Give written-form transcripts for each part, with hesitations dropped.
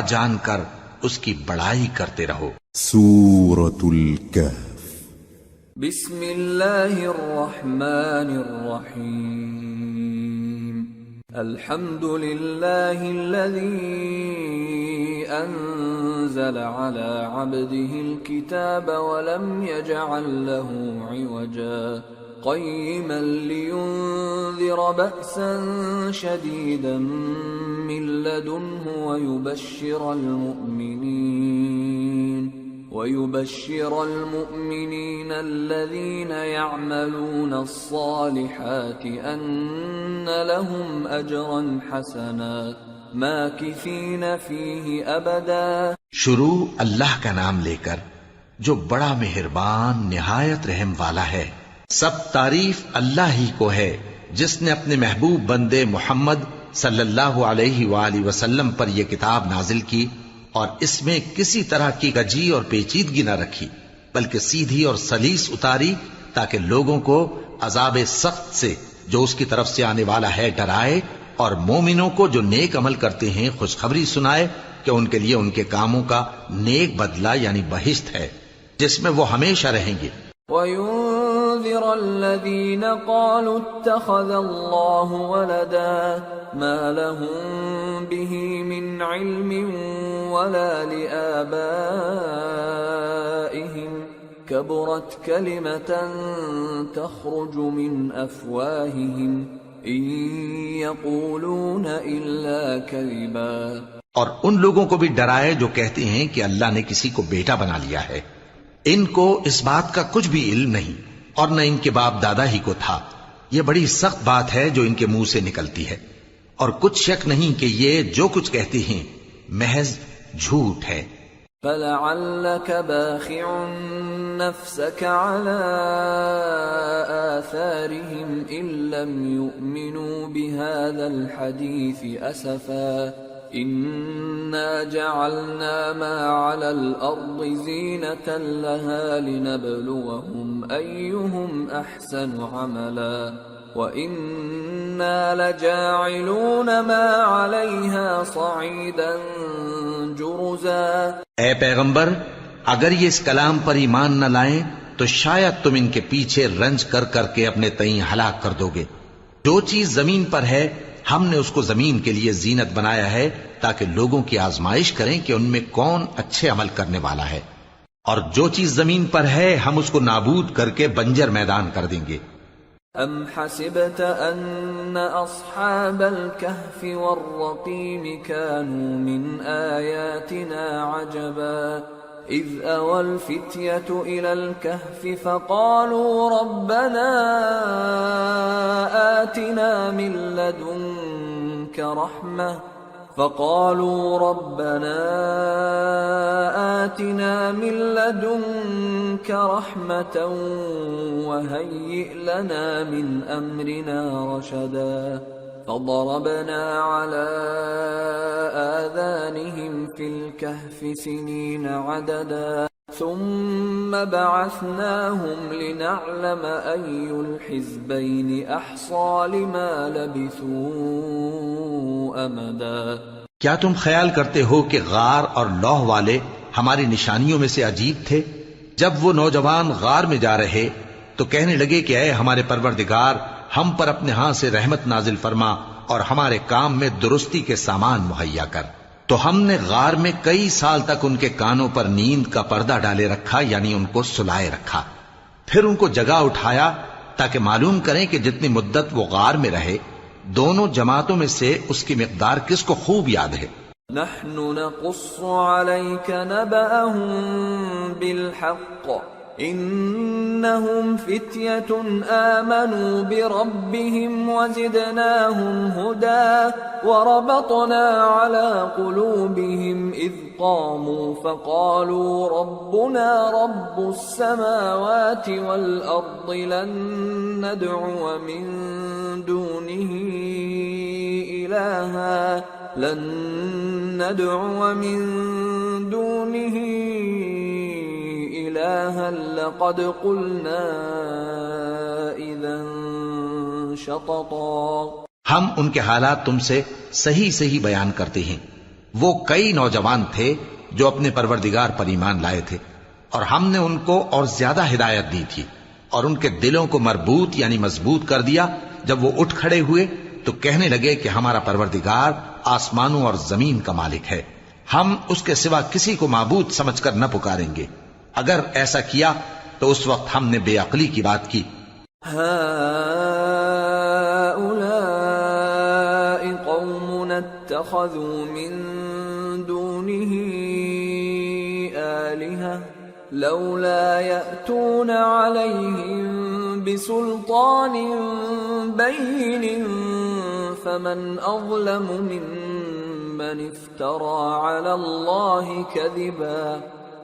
جان کر اس کی بڑائی کرتے رہو۔ سورة الكهف بسم اللہ الرحمن الرحیم الحمد للہ الذی انزل على عبده الكتاب ولم يجعل له عوجا قيما لينذر بأسا شديدا من لدنه ويبشر المؤمنين الذين يعملون الصالحات أن لهم أجرا حسنا ماكثين فيه أبدا۔ شروع اللہ کا نام لے کر جو بڑا مہربان نہایت رحم والا ہے۔ سب تعریف اللہ ہی کو ہے جس نے اپنے محبوب بندے محمد صلی اللہ علیہ وآلہ وسلم پر یہ کتاب نازل کی اور اس میں کسی طرح کی کجی اور پیچیدگی نہ رکھی، بلکہ سیدھی اور سلیس اتاری تاکہ لوگوں کو عذاب سخت سے جو اس کی طرف سے آنے والا ہے ڈرائے، اور مومنوں کو جو نیک عمل کرتے ہیں خوشخبری سنائے کہ ان کے لیے ان کے کاموں کا نیک بدلہ یعنی بہشت ہے جس میں وہ ہمیشہ رہیں گے۔ وَيُنذِرَ الَّذِينَ قَالُوا اتَّخَذَ اللَّهُ وَلَدًا مَا لَهُم بِهِ مِنْ عِلْمٍ وَلَا لِآبَائِهِمْ كَبُرَتْ كَلِمَةً تَخْرُجُ مِنْ أَفْوَاهِهِمْ إِن يَقُولُونَ إِلَّا كَذِبًا۔ اور ان لوگوں کو بھی ڈرائے جو کہتے ہیں کہ اللہ نے کسی کو بیٹا بنا لیا ہے، ان کو اس بات کا کچھ بھی علم نہیں اور نہ ان کے باپ دادا ہی کو تھا۔ یہ بڑی سخت بات ہے جو ان کے منہ سے نکلتی ہے، اور کچھ شک نہیں کہ یہ جو کچھ کہتے ہیں محض جھوٹ ہے۔ فَلَعَلَّكَ بَاخِعٌ نَفْسَكَ عَلَىٰ آثَارِهِمْ إِن لَّمْ يُؤْمِنُوا بِهَٰذَا الْحَدِيثِ أَسَفًا إِنَّا جَعَلْنَا مَا عَلَى الْأَرْضِ زِينَةً لَهَا لِنَبْلُوَهُمْ أَيُّهُمْ أَحْسَنُ عَمَلًا وَإِنَّا لَجَاعِلُونَ مَا عَلَيْهَا صَعِيدًا جُرُزًا۔ اے پیغمبر، اگر یہ اس کلام پر ایمان نہ لائیں تو شاید تم ان کے پیچھے رنج کر کر کے اپنے تئیں ہلاک کر دو گے۔ جو چیز زمین پر ہے ہم نے اس کو زمین کے لیے زینت بنایا ہے تاکہ لوگوں کی آزمائش کریں کہ ان میں کون اچھے عمل کرنے والا ہے، اور جو چیز زمین پر ہے ہم اس کو نابود کر کے بنجر میدان کر دیں گے۔ ام حسبت ان اصحاب الكهف والرقيم كانوا من آياتنا عجبا اذ اوى الفتية الى الكهف فقالوا ربنا آتنا من لدنك رحمة وهيئ لنا من أمرنا رشدا فضربنا على آذانهم في الكهف سنين عددا ثم بعثناهم لنعلم أي الحزبين أحصى لما لبثوا أمدا۔ کیا تم خیال کرتے ہو کہ غار اور لوح والے ہماری نشانیوں میں سے عجیب تھے؟ جب وہ نوجوان غار میں جا رہے تو کہنے لگے کہ اے ہمارے پروردگار، ہم پر اپنے ہاں سے رحمت نازل فرما اور ہمارے کام میں درستی کے سامان مہیا کر۔ تو ہم نے غار میں کئی سال تک ان کے کانوں پر نیند کا پردہ ڈالے رکھا، یعنی ان کو سلائے رکھا، پھر ان کو جگا اٹھایا تاکہ معلوم کریں کہ جتنی مدت وہ غار میں رہے دونوں جماعتوں میں سے اس کی مقدار کس کو خوب یاد ہے۔ نحن نقص عليك نبأهم بالحق انهم فتية آمنوا بربهم وزدناهم هدى وربطنا على قلوبهم إذ قاموا فقالوا ربنا رب السماوات والأرض لن ندعو من دونه إلها لقد قلنا إذا شططا۔ ہم ان کے حالات تم سے صحیح صحیح بیان کرتے ہیں، وہ کئی نوجوان تھے جو اپنے پروردگار پر ایمان لائے تھے، اور ہم نے ان کو اور زیادہ ہدایت دی تھی، اور ان کے دلوں کو مربوط یعنی مضبوط کر دیا۔ جب وہ اٹھ کھڑے ہوئے تو کہنے لگے کہ ہمارا پروردگار آسمانوں اور زمین کا مالک ہے، ہم اس کے سوا کسی کو معبود سمجھ کر نہ پکاریں گے۔ اگر ایسا کیا تو اس وقت ہم نے بے عقلی کی بات کی۔ اتخذوا من دونه آلهة لولا يأتون عليهم بسلطان بين فمن أظلم ممن افترى على الله كذبا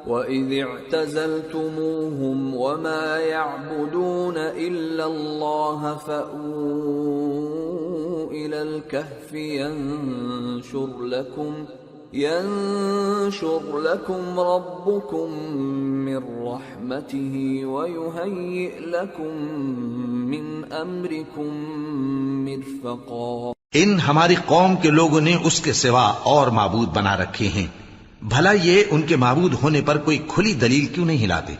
وَإِذِ اعْتَزَلْتُمُوهُمْ وَمَا يَعْبُدُونَ إِلَّا اللَّهَ فَأْوُوا إِلَى الْكَهْفِ يَنشُرْ لَكُمْ رَبُّكُمْ مِنْ رَحْمَتِهِ وَيُهَيِّئْ لَكُمْ مِنْ أَمْرِكُمْ مِرْفَقًا۔ ان ہماری قوم کے لوگوں نے اس کے سوا اور معبود بنا رکھے ہیں، بھلا یہ ان کے معبود ہونے پر کوئی کھلی دلیل کیوں نہیں لاتے؟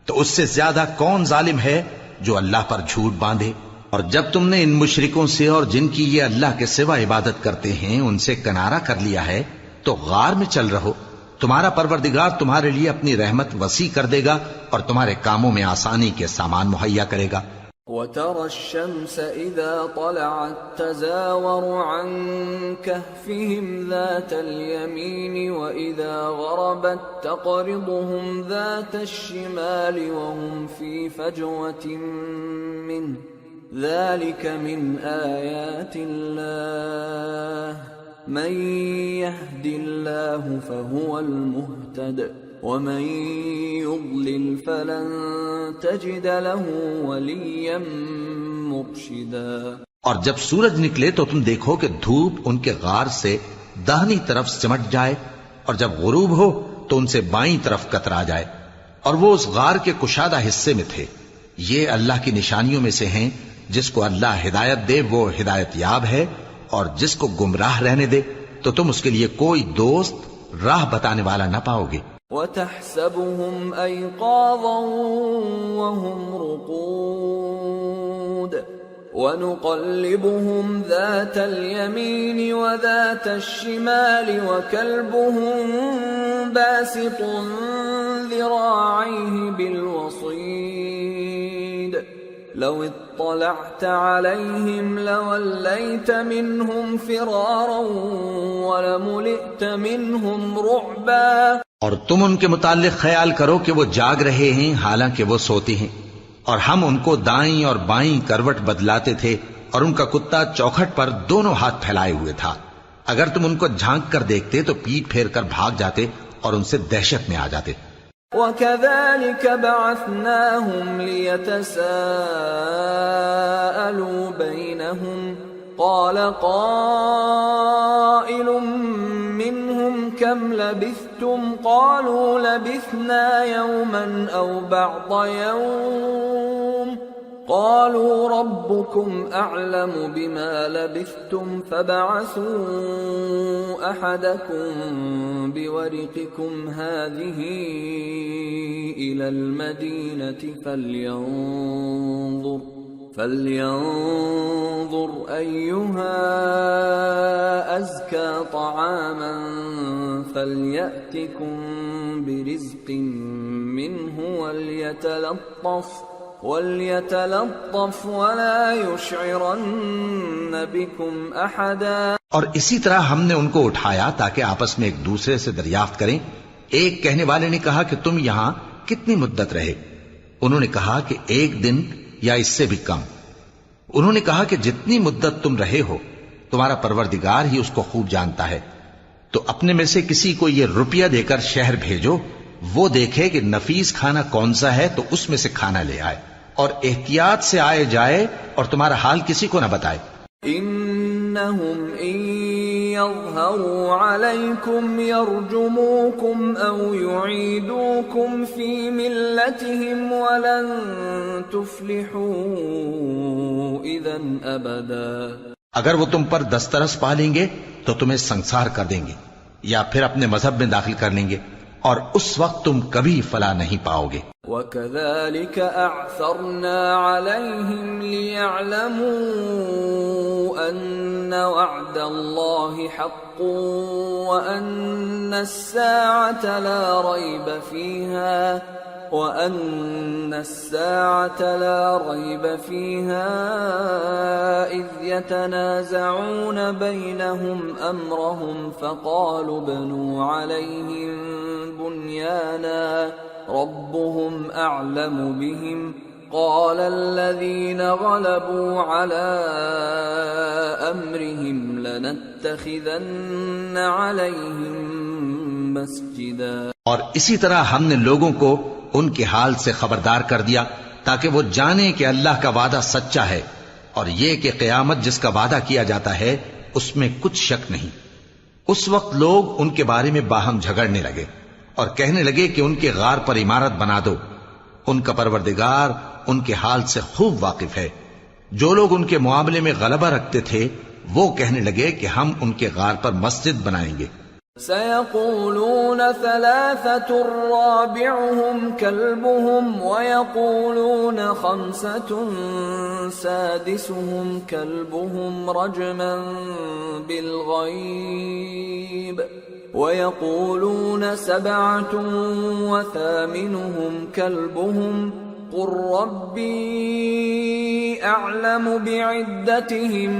تو اس سے زیادہ کون ظالم ہے جو اللہ پر جھوٹ باندھے؟ اور جب تم نے ان مشرکوں سے اور جن کی یہ اللہ کے سوا عبادت کرتے ہیں ان سے کنارہ کر لیا ہے تو غار میں چل رہو، تمہارا پروردگار تمہارے لیے اپنی رحمت وسیع کر دے گا اور تمہارے کاموں میں آسانی کے سامان مہیا کرے گا۔ وَتَرَى الشَّمْسَ إِذَا طَلَعَتْ تَزَاوَرُ عَنْ كَهْفِهِمْ ذَاتَ الْيَمِينِ وَإِذَا غَرَبَتْ تَقْرِضُهُمْ ذَاتَ الشِّمَالِ وَهُمْ فِي فَجْوَةٍ مِّنْهُ ذَلِكَ مِنْ آيَاتِ اللَّهِ مَنْ يَهْدِ اللَّهُ فَهُوَ الْمُهْتَدِ وَمَن يُضْلِلْ فَلَن تَجِدَ لَهُ وَلِيًّا مُرْشِدًا۔ اور جب سورج نکلے تو تم دیکھو کہ دھوپ ان کے غار سے داہنی طرف سمٹ جائے، اور جب غروب ہو تو ان سے بائیں طرف کترا جائے، اور وہ اس غار کے کشادہ حصے میں تھے۔ یہ اللہ کی نشانیوں میں سے ہیں، جس کو اللہ ہدایت دے وہ ہدایت یاب ہے، اور جس کو گمراہ رہنے دے تو تم اس کے لیے کوئی دوست راہ بتانے والا نہ پاؤ گے۔ وَتَحْسَبُهُمْ أَيْقَاظًا وَهُمْ رُقُودٌ وَنُقَلِّبُهُمْ ذَاتَ الْيَمِينِ وَذَاتَ الشِّمَالِ وَكَلْبُهُمْ بَاسِطٌ ذِرَاعَيْهِ بِالْوَصِيدِ لَوِ اطَّلَعْتَ عَلَيْهِمْ لَوَلَّيْتَ مِنْهُمْ فِرَارًا وَلَمُلِئْتَ مِنْهُمْ رُعْبًا۔ اور تم ان کے متعلق خیال کرو کہ وہ جاگ رہے ہیں حالانکہ وہ سوتے ہیں، اور ہم ان کو دائیں اور بائیں کروٹ بدلاتے تھے، اور ان کا کتا چوکھٹ پر دونوں ہاتھ پھیلائے ہوئے تھا۔ اگر تم ان کو جھانک کر دیکھتے تو پیٹ پھیر کر بھاگ جاتے اور ان سے دہشت میں آ جاتے۔ وَكَذَلِكَ بَعَثْنَاهُمْ لِيَتَسَاءَلُوا بَيْنَهُمْ قَالَ قَائِلٌ مِّنْهُمْ كَمْ لَبِثْتُمْ قَالُوا لَبِثْنَا يَوْمًا أَوْ بَعْضَ يَوْمٍ قَالُوا رَبُّكُمْ أَعْلَمُ بِمَا لَبِثْتُمْ فَابْعَثُوا أَحَدَكُمْ بِوَرِقِكُمْ هَٰذِهِ إِلَى الْمَدِينَةِ فَلْيَنظُرْ أَيُّهَا أَزْكَىٰ طَعَامًا فَلْيَأْتِكُمْ بِرِزْقٍ مِّنْهُ وَلْيَتَلَطَّفْ وَلَا يُشْعِرَنَّ بِكُمْ أَحَدًا۔ اور اسی طرح ہم نے ان کو اٹھایا تاکہ آپس میں ایک دوسرے سے دریافت کریں۔ ایک کہنے والے نے کہا کہ تم یہاں کتنی مدت رہے؟ انہوں نے کہا کہ 1 دن یا اس سے بھی کم۔ انہوں نے کہا کہ جتنی مدت تم رہے ہو تمہارا پروردگار ہی اس کو خوب جانتا ہے، تو اپنے میں سے کسی کو یہ روپیہ دے کر شہر بھیجو، وہ دیکھے کہ نفیس کھانا کون سا ہے تو اس میں سے کھانا لے آئے، اور احتیاط سے آئے جائے اور تمہارا حال کسی کو نہ بتائے۔ انہم ان یظہروا علیکم یرجموکم او یعیدوکم فی ملتہم ولن تفلحوا اذن ابدا۔ اگر وہ تم پر دسترس پا لیں گے تو تمہیں سنسار کر دیں گے، یا پھر اپنے مذہب میں داخل کر لیں گے، اور اس وقت تم کبھی فلاح نہیں پاؤ گے۔ وَكَذَلِكَ أَعْثَرْنَا عَلَيْهِمْ لِيَعْلَمُوا أَنَّ وَعْدَ اللَّهِ حَقٌّ وَأَنَّ السَّاعَةَ لَا رَيْبَ فِيهَا إِذْ يَتَنَازَعُونَ بَيْنَهُمْ أَمْرَهُمْ فَقَالُوا ابْنُوا عَلَيْهِمْ بُنْيَانًا رَبُّهُمْ أَعْلَمُ بِهِمْ قَالَ الَّذِينَ غَلَبُوا عَلَى أَمْرِهِمْ لَنَتَّخِذَنَّ عَلَيْهِمْ مَسْجِدًا۔ اور اسی طرح ہم نے لوگوں کو ان کے حال سے خبردار کر دیا تاکہ وہ جانیں کہ اللہ کا وعدہ سچا ہے، اور یہ کہ قیامت جس کا وعدہ کیا جاتا ہے اس میں کچھ شک نہیں۔ اس وقت لوگ ان کے بارے میں باہم جھگڑنے لگے اور کہنے لگے کہ ان کے غار پر عمارت بنا دو۔ ان کا پروردگار ان کے حال سے خوب واقف ہے۔ جو لوگ ان کے معاملے میں غلبہ رکھتے تھے وہ کہنے لگے کہ ہم ان کے غار پر مسجد بنائیں گے۔ سَيَقُولُونَ ثَلَاثَةٌ رَابِعُهُمْ كَلْبُهُمْ وَيَقُولُونَ خَمْسَةٌ سَادِسُهُمْ كَلْبُهُمْ رَجْمًا بِالْغَيْبِ وَيَقُولُونَ سَبْعَةٌ وَثَامِنُهُمْ كَلْبُهُمْ قُل رَّبِّي أَعْلَمُ بِعِدَّتِهِم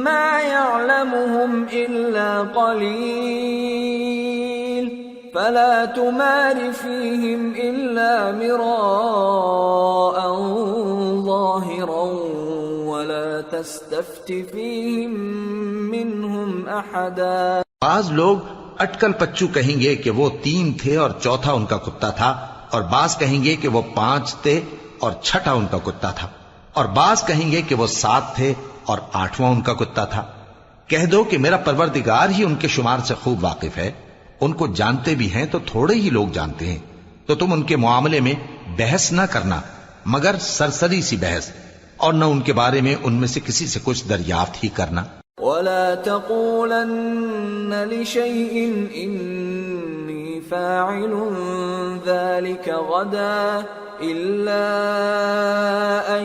مَّا يَعْلَمُهُمْ إِلَّا قَلِيلٌ فَلَا تُمَارِ فِيهِمْ إِلَّا مِرَاءً ظَاهِرًا وَلَا تَسْتَفْتِ فِيهِم مِّنْهُمْ أَحَدًا۔ بعض لوگ اٹکل پچو کہیں گے کہ وہ 3 تھے اور چوتھا ان کا کتا تھا، اور بعض کہیں گے کہ وہ 5 تھے اور چھٹا ان کا کتا تھا، اور بعض کہیں گے کہ وہ 7 تھے اور 8واں ان کا کتا تھا۔ کہہ دو کہ میرا پروردگار ہی ان کے شمار سے خوب واقف ہے، ان کو جانتے بھی ہیں تو تھوڑے ہی لوگ جانتے ہیں، تو تم ان کے معاملے میں بحث نہ کرنا مگر سرسری سی بحث، اور نہ ان کے بارے میں ان میں سے کسی سے کچھ دریافت ہی کرنا۔ وَلَا تَقُولَنَّ لِشَيْءٍ إِنِّي فَاعِلٌ ذَلِكَ غَدًا إِلَّا أَن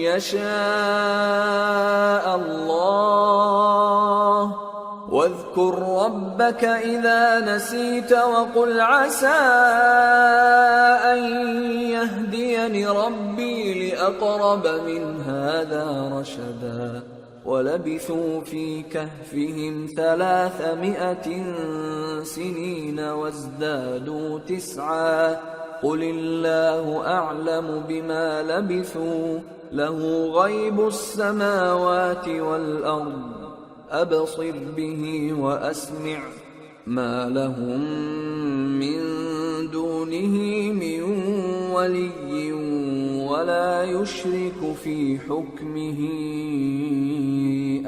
يَشَاءَ اللَّهُ وَاذْكُر رَّبَّكَ إِذَا نَسِيتَ وَقُلْ عَسَىٰ أَن يَهْدِيَنِ رَبِّي لِأَقْرَبَ مِنْ هَٰذَا رَشَدًا وَلَبِثُوا فِي كَهْفِهِمْ 300 سِنِينَ وَازْدَادُوا 9 قُلِ اللَّهُ أَعْلَمُ بِمَا لَبِثُوا لَهُ غَيْبُ السَّمَاوَاتِ وَالْأَرْضِ أَبْصِرْ بِهِ وَأَسْمِعْ مَا لَهُم مِّن دُونِهِ مِن وَلِيٍّ وَلَا يُشْرِكُ فِي حُكْمِهِ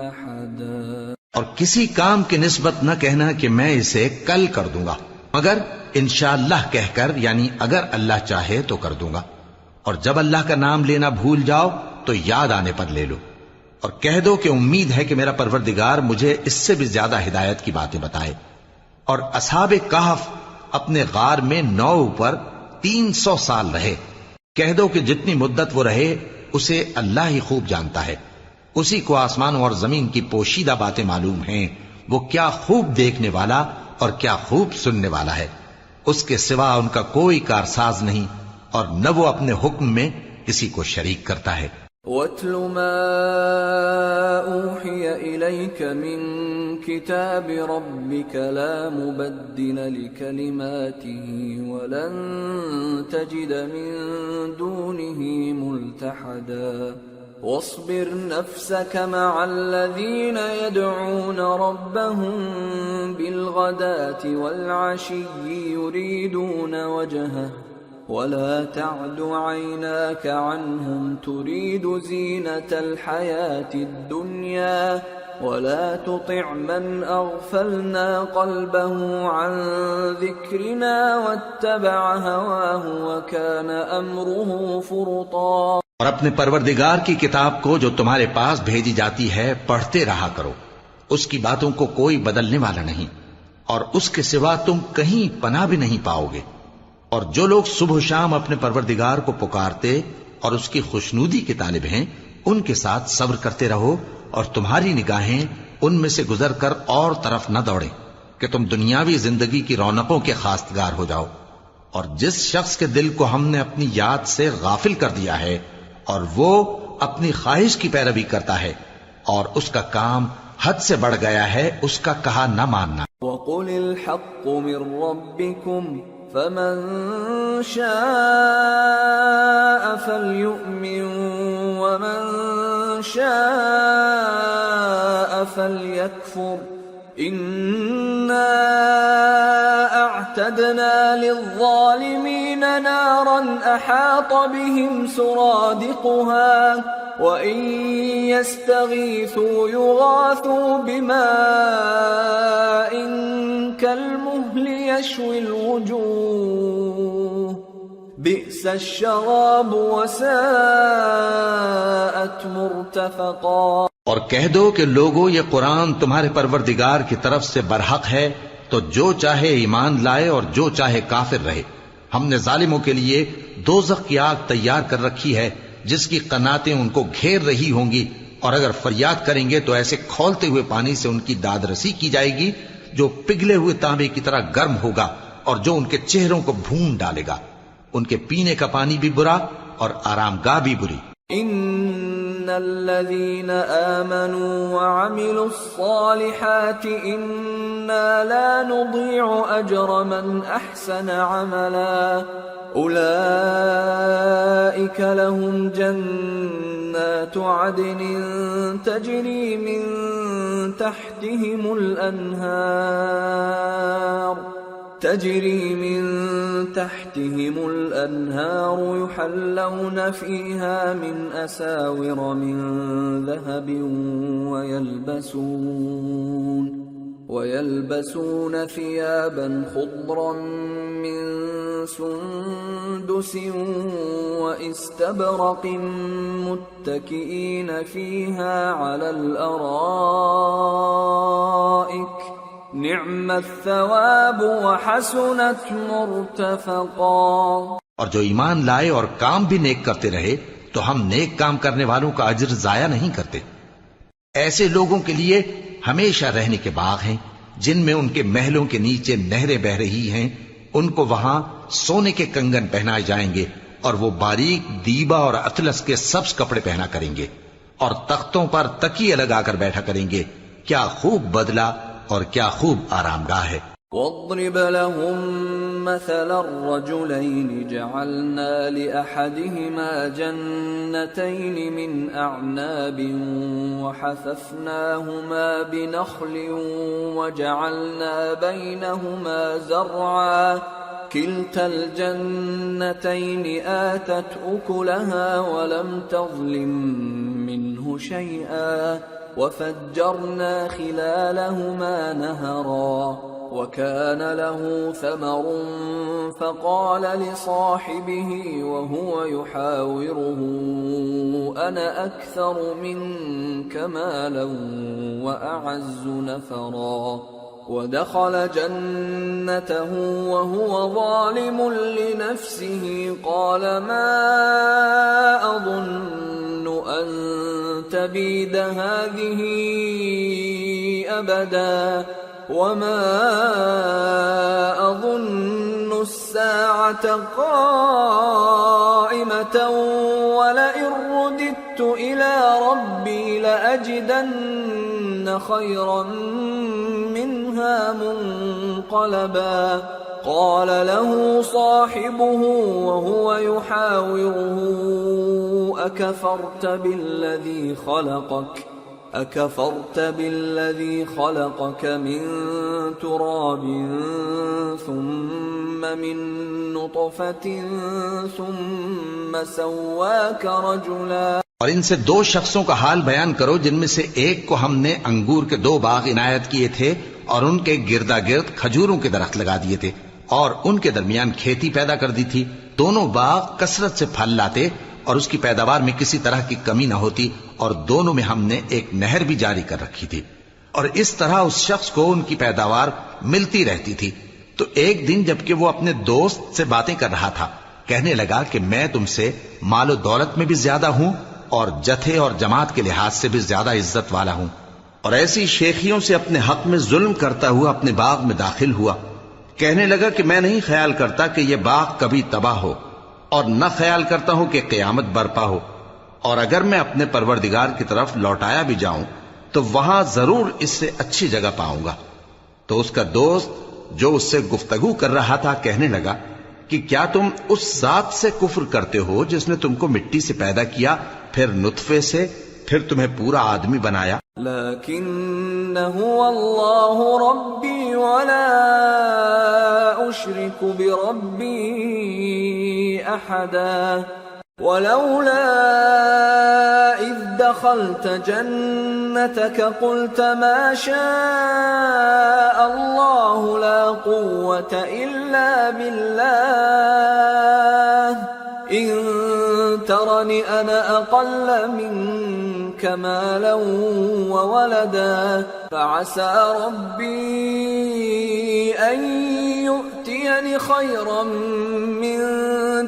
أَحَدًا۔ اور کسی کام کی نسبت نہ کہنا کہ میں اسے کل کر دوں گا، مگر انشاءاللہ کہہ کر، یعنی اگر اللہ چاہے تو کر دوں گا، اور جب اللہ کا نام لینا بھول جاؤ تو یاد آنے پر لے لو، اور کہہ دو کہ امید ہے کہ میرا پروردگار مجھے اس سے بھی زیادہ ہدایت کی باتیں بتائے۔ اور اصحاب کہف اپنے غار میں 9 پر 300 سال رہے۔ کہہ دو کہ جتنی مدت وہ رہے اسے اللہ ہی خوب جانتا ہے، اسی کو آسمانوں اور زمین کی پوشیدہ باتیں معلوم ہیں، وہ کیا خوب دیکھنے والا اور کیا خوب سننے والا ہے۔ اس کے سوا ان کا کوئی کارساز نہیں، اور نہ وہ اپنے حکم میں کسی کو شریک کرتا ہے۔ وَاتْلُ مَا أُوحِيَ إِلَيْكَ مِن كِتَابِ رَبِّكَ لَا مُبَدِّلَ لِكَلِمَاتِهِ وَلَن تَجِدَ مِن دُونِهِ مُلْتَحَدًا وَاصْبِرْ نَفْسَكَ مَعَ الَّذِينَ يَدْعُونَ رَبَّهُم بِالْغَدَاةِ وَالْعَشِيِّ يُرِيدُونَ وَجْهَهُ وَلَا تَعْدُ عَيْنَاكَ عَنْهُمْ تُرِيدُ زِينَةَ الْحَيَاةِ الدُّنْيَا وَلَا تُطِعْ مَنْ أَغْفَلْنَا قَلْبَهُ عَنْ ذِكْرِنَا وَاتَّبَعَ هَوَاهُ وَكَانَ أَمْرُهُ فُرُطًا۔ اور اپنے پروردگار کی کتاب کو جو تمہارے پاس بھیجی جاتی ہے پڑھتے رہا کرو، اس کی باتوں کو کوئی بدلنے والا نہیں، اور اس کے سوا تم کہیں پناہ بھی نہیں پاؤ گے۔ اور جو لوگ صبح و شام اپنے پروردگار کو پکارتے اور اس کی خوشنودی کے طالب ہیں، ان کے ساتھ صبر کرتے رہو، اور تمہاری نگاہیں ان میں سے گزر کر اور طرف نہ دوڑیں کہ تم دنیاوی زندگی کی رونقوں کے خواستگار ہو جاؤ۔ اور جس شخص کے دل کو ہم نے اپنی یاد سے غافل کر دیا ہے اور وہ اپنی خواہش کی پیروی کرتا ہے اور اس کا کام حد سے بڑھ گیا ہے، اس کا کہا نہ ماننا۔ وَقُلِ الْحَقُّ مِنْ رَبِّكُمْ فَمَنْ شَاءَ فَلْيُؤْمِنْ وَمَنْ شَاءَ فَلْيَكْفُرْ إِنَّا أَعْتَدْنَا لِلظَّالِمِينَ نَارًا أَحَاطَ بِهِمْ سُرَادِقُهَا وَإِنْ يَسْتَغِيثُوا يُغَاثُوا بِمَاءٍ كَالْمُهْلِ يَشْوِي الْوُجُوهَ بِئْسَ الشَّرَابُ وَسَاءَتْ مُرْتَفَقًا۔ اور کہہ دو کہ لوگو یہ قرآن تمہارے پروردگار کی طرف سے برحق ہے، تو جو چاہے ایمان لائے اور جو چاہے کافر رہے۔ ہم نے ظالموں کے لیے دوزخ کی آگ تیار کر رکھی ہے جس کی قناتیں ان کو گھیر رہی ہوں گی، اور اگر فریاد کریں گے تو ایسے کھولتے ہوئے پانی سے ان کی داد رسی کی جائے گی جو پگھلے ہوئے تانبے کی طرح گرم ہوگا اور جو ان کے چہروں کو بھون ڈالے گا۔ ان کے پینے کا پانی بھی برا اور آرام گاہ بھی بری۔ ان الذين آمنوا وعملوا الصالحات انا لا نضيع اجر من احسن عملا اولئك لهم جنات عدن تجري من تحتهم الأنهار يحلون فيها من أساور من ذهب ويلبسون ثيابا خضرا من سندس واستبرق متكئين فيها على الأرائك نعم الثواب وحسنت مرتفقا۔ اور جو ایمان لائے اور کام بھی نیک کرتے رہے تو ہم نیک کام کرنے والوں کا اجر ضائع نہیں کرتے۔ ایسے لوگوں کے لیے ہمیشہ رہنے کے باغ ہیں جن میں ان کے محلوں کے نیچے نہریں بہ رہی ہیں، ان کو وہاں سونے کے کنگن پہنائے جائیں گے اور وہ باریک دیبا اور اطلس کے سبز کپڑے پہنا کریں گے اور تختوں پر تکیے لگا کر بیٹھا کریں گے۔ کیا خوب بدلہ اور کیا خوب آرام گاہ ہے۔ واضرب لهم مثل الرجلين جعلنا لأحدهما جنتين من أعناب وحففناهما بنخل وجعلنا بينهما زرعا كلتا الجنتين آتت أكلها ولم تظلم منه شيئا وفجرنا خلالهما نهرا وكان له ثمر فقال لصاحبه وهو يحاوره أنا أكثر منك مالا وأعز نفرا ودخل جنته وهو ظالم لنفسه قال ما أظن أن تبيد هذه أبدا وما أظن الساعة قائمة ولئن رددت إلى ربي لأجدن خيرا منها منقلبا قال له صاحبه وهو يحاوره أكفرت بالذي خلقك من تراب ثم من نطفة ثم سواك رجلا۔ اور ان سے دو شخصوں کا حال بیان کرو جن میں سے ایک کو ہم نے انگور کے 2 باغ عنایت کیے تھے اور ان کے گردا گرد کھجوروں کے درخت لگا دیے تھے اور ان کے درمیان کھیتی پیدا کر دی تھی۔ دونوں باغ کثرت سے پھل لاتے اور اس کی پیداوار میں کسی طرح کی کمی نہ ہوتی، اور دونوں میں ہم نے ایک نہر بھی جاری کر رکھی تھی۔ اور اس طرح اس شخص کو ان کی پیداوار ملتی رہتی تھی۔ تو ایک دن جبکہ وہ اپنے دوست سے باتیں کر رہا تھا، کہنے لگا کہ میں تم سے مال و دولت میں بھی زیادہ ہوں اور جتھے اور جماعت کے لحاظ سے بھی زیادہ عزت والا ہوں، اور ایسی شیخیوں سے اپنے حق میں ظلم کرتا ہوا اپنے باغ میں داخل ہوا۔ کہنے لگا کہ میں نہیں خیال کرتا کہ یہ باغ کبھی تباہ ہو، اور نہ خیال کرتا ہوں کہ قیامت برپا ہو، اور اگر میں اپنے پروردگار کی طرف لوٹایا بھی جاؤں تو وہاں ضرور اس سے اچھی جگہ پاؤں گا۔ تو اس کا دوست جو اس سے گفتگو کر رہا تھا کہنے لگا کہ کیا تم اس ذات سے کفر کرتے ہو جس نے تم کو مٹی سے پیدا کیا، پھر نطفے سے، پھر تمہیں پورا آدمی بنایا؟ لیکن هو اللہ ربی ولا اشرک بربی احدا ولولا اذ دخلت جنتك قلت ما شاء الله لا قوة الا بالله ان ترني انا اقل منك مالا وولدا فعسى ربي ان يؤتيني خيرا من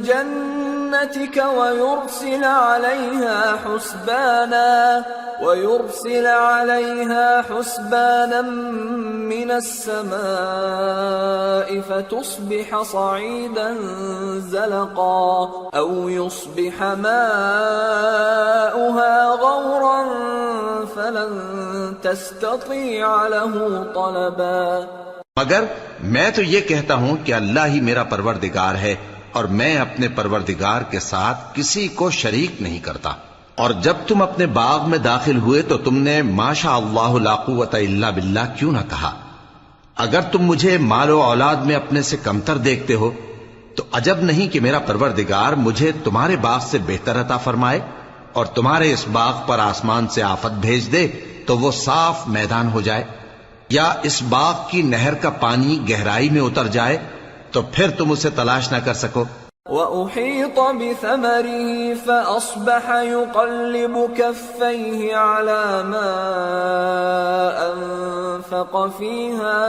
جنتك ويرسل عليها حسبانا من السماء فتصبح صعيدا زلقا أو يصبح ماؤها غورا فلن تستطيع له طلبا۔ مگر میں تو یہ کہتا ہوں کہ اللہ ہی میرا پروردگار ہے، اور میں اپنے پروردگار کے ساتھ کسی کو شریک نہیں کرتا۔ اور جب تم اپنے باغ میں داخل ہوئے تو تم نے ماشاء اللہ لا قوت الا باللہ کیوں نہ کہا؟ اگر تم مجھے مال و اولاد میں اپنے سے کمتر دیکھتے ہو تو عجب نہیں کہ میرا پروردگار مجھے تمہارے باغ سے بہتر عطا فرمائے، اور تمہارے اس باغ پر آسمان سے آفت بھیج دے تو وہ صاف میدان ہو جائے، یا اس باغ کی نہر کا پانی گہرائی میں اتر جائے تو پھر تم اسے تلاش نہ کر سکو۔ وَأُحِيطَ بِثَمَرِهِ فَأَصْبَحَ يُقَلِّبُ كَفَّيْهِ عَلَى مَا أَنفَقَ فِيهَا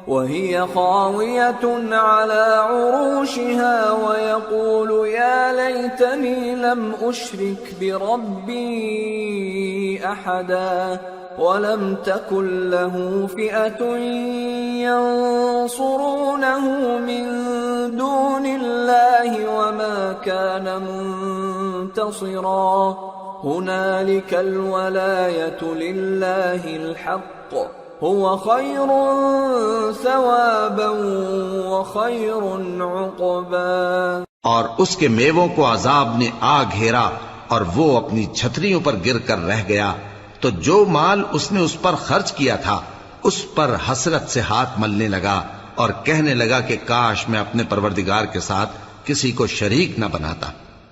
وَهِيَ خَاوِيَةٌ عَلَى عُرُوشِهَا وَيَقُولُ يَا لَيْتَنِي لَمْ أُشْرِكْ بِرَبِّي أَحَدًا وَلَمْ تَكُنْ لَهُ فِئَةٌ يَنصُرُونَهُ مِنْ دُونِ اللَّهِ وَمَا كَانَ مُنْتَصِرًا هُنَالِكَ الْوَلَايَةُ لِلَّهِ الْحَقِّ هُوَ خَيْرٌ ثَوَابًا وَخَيْرٌ عُقْبًا۔ اور اس کے میووں کو عذاب نے آ گھیرا اور وہ اپنی چھتریوں پر گر کر رہ گیا، تو جو مال اس نے اس پر خرچ کیا تھا اس پر حسرت سے ہاتھ ملنے لگا اور کہنے لگا کہ کاش میں اپنے پروردگار کے ساتھ کسی کو شریک نہ بناتا۔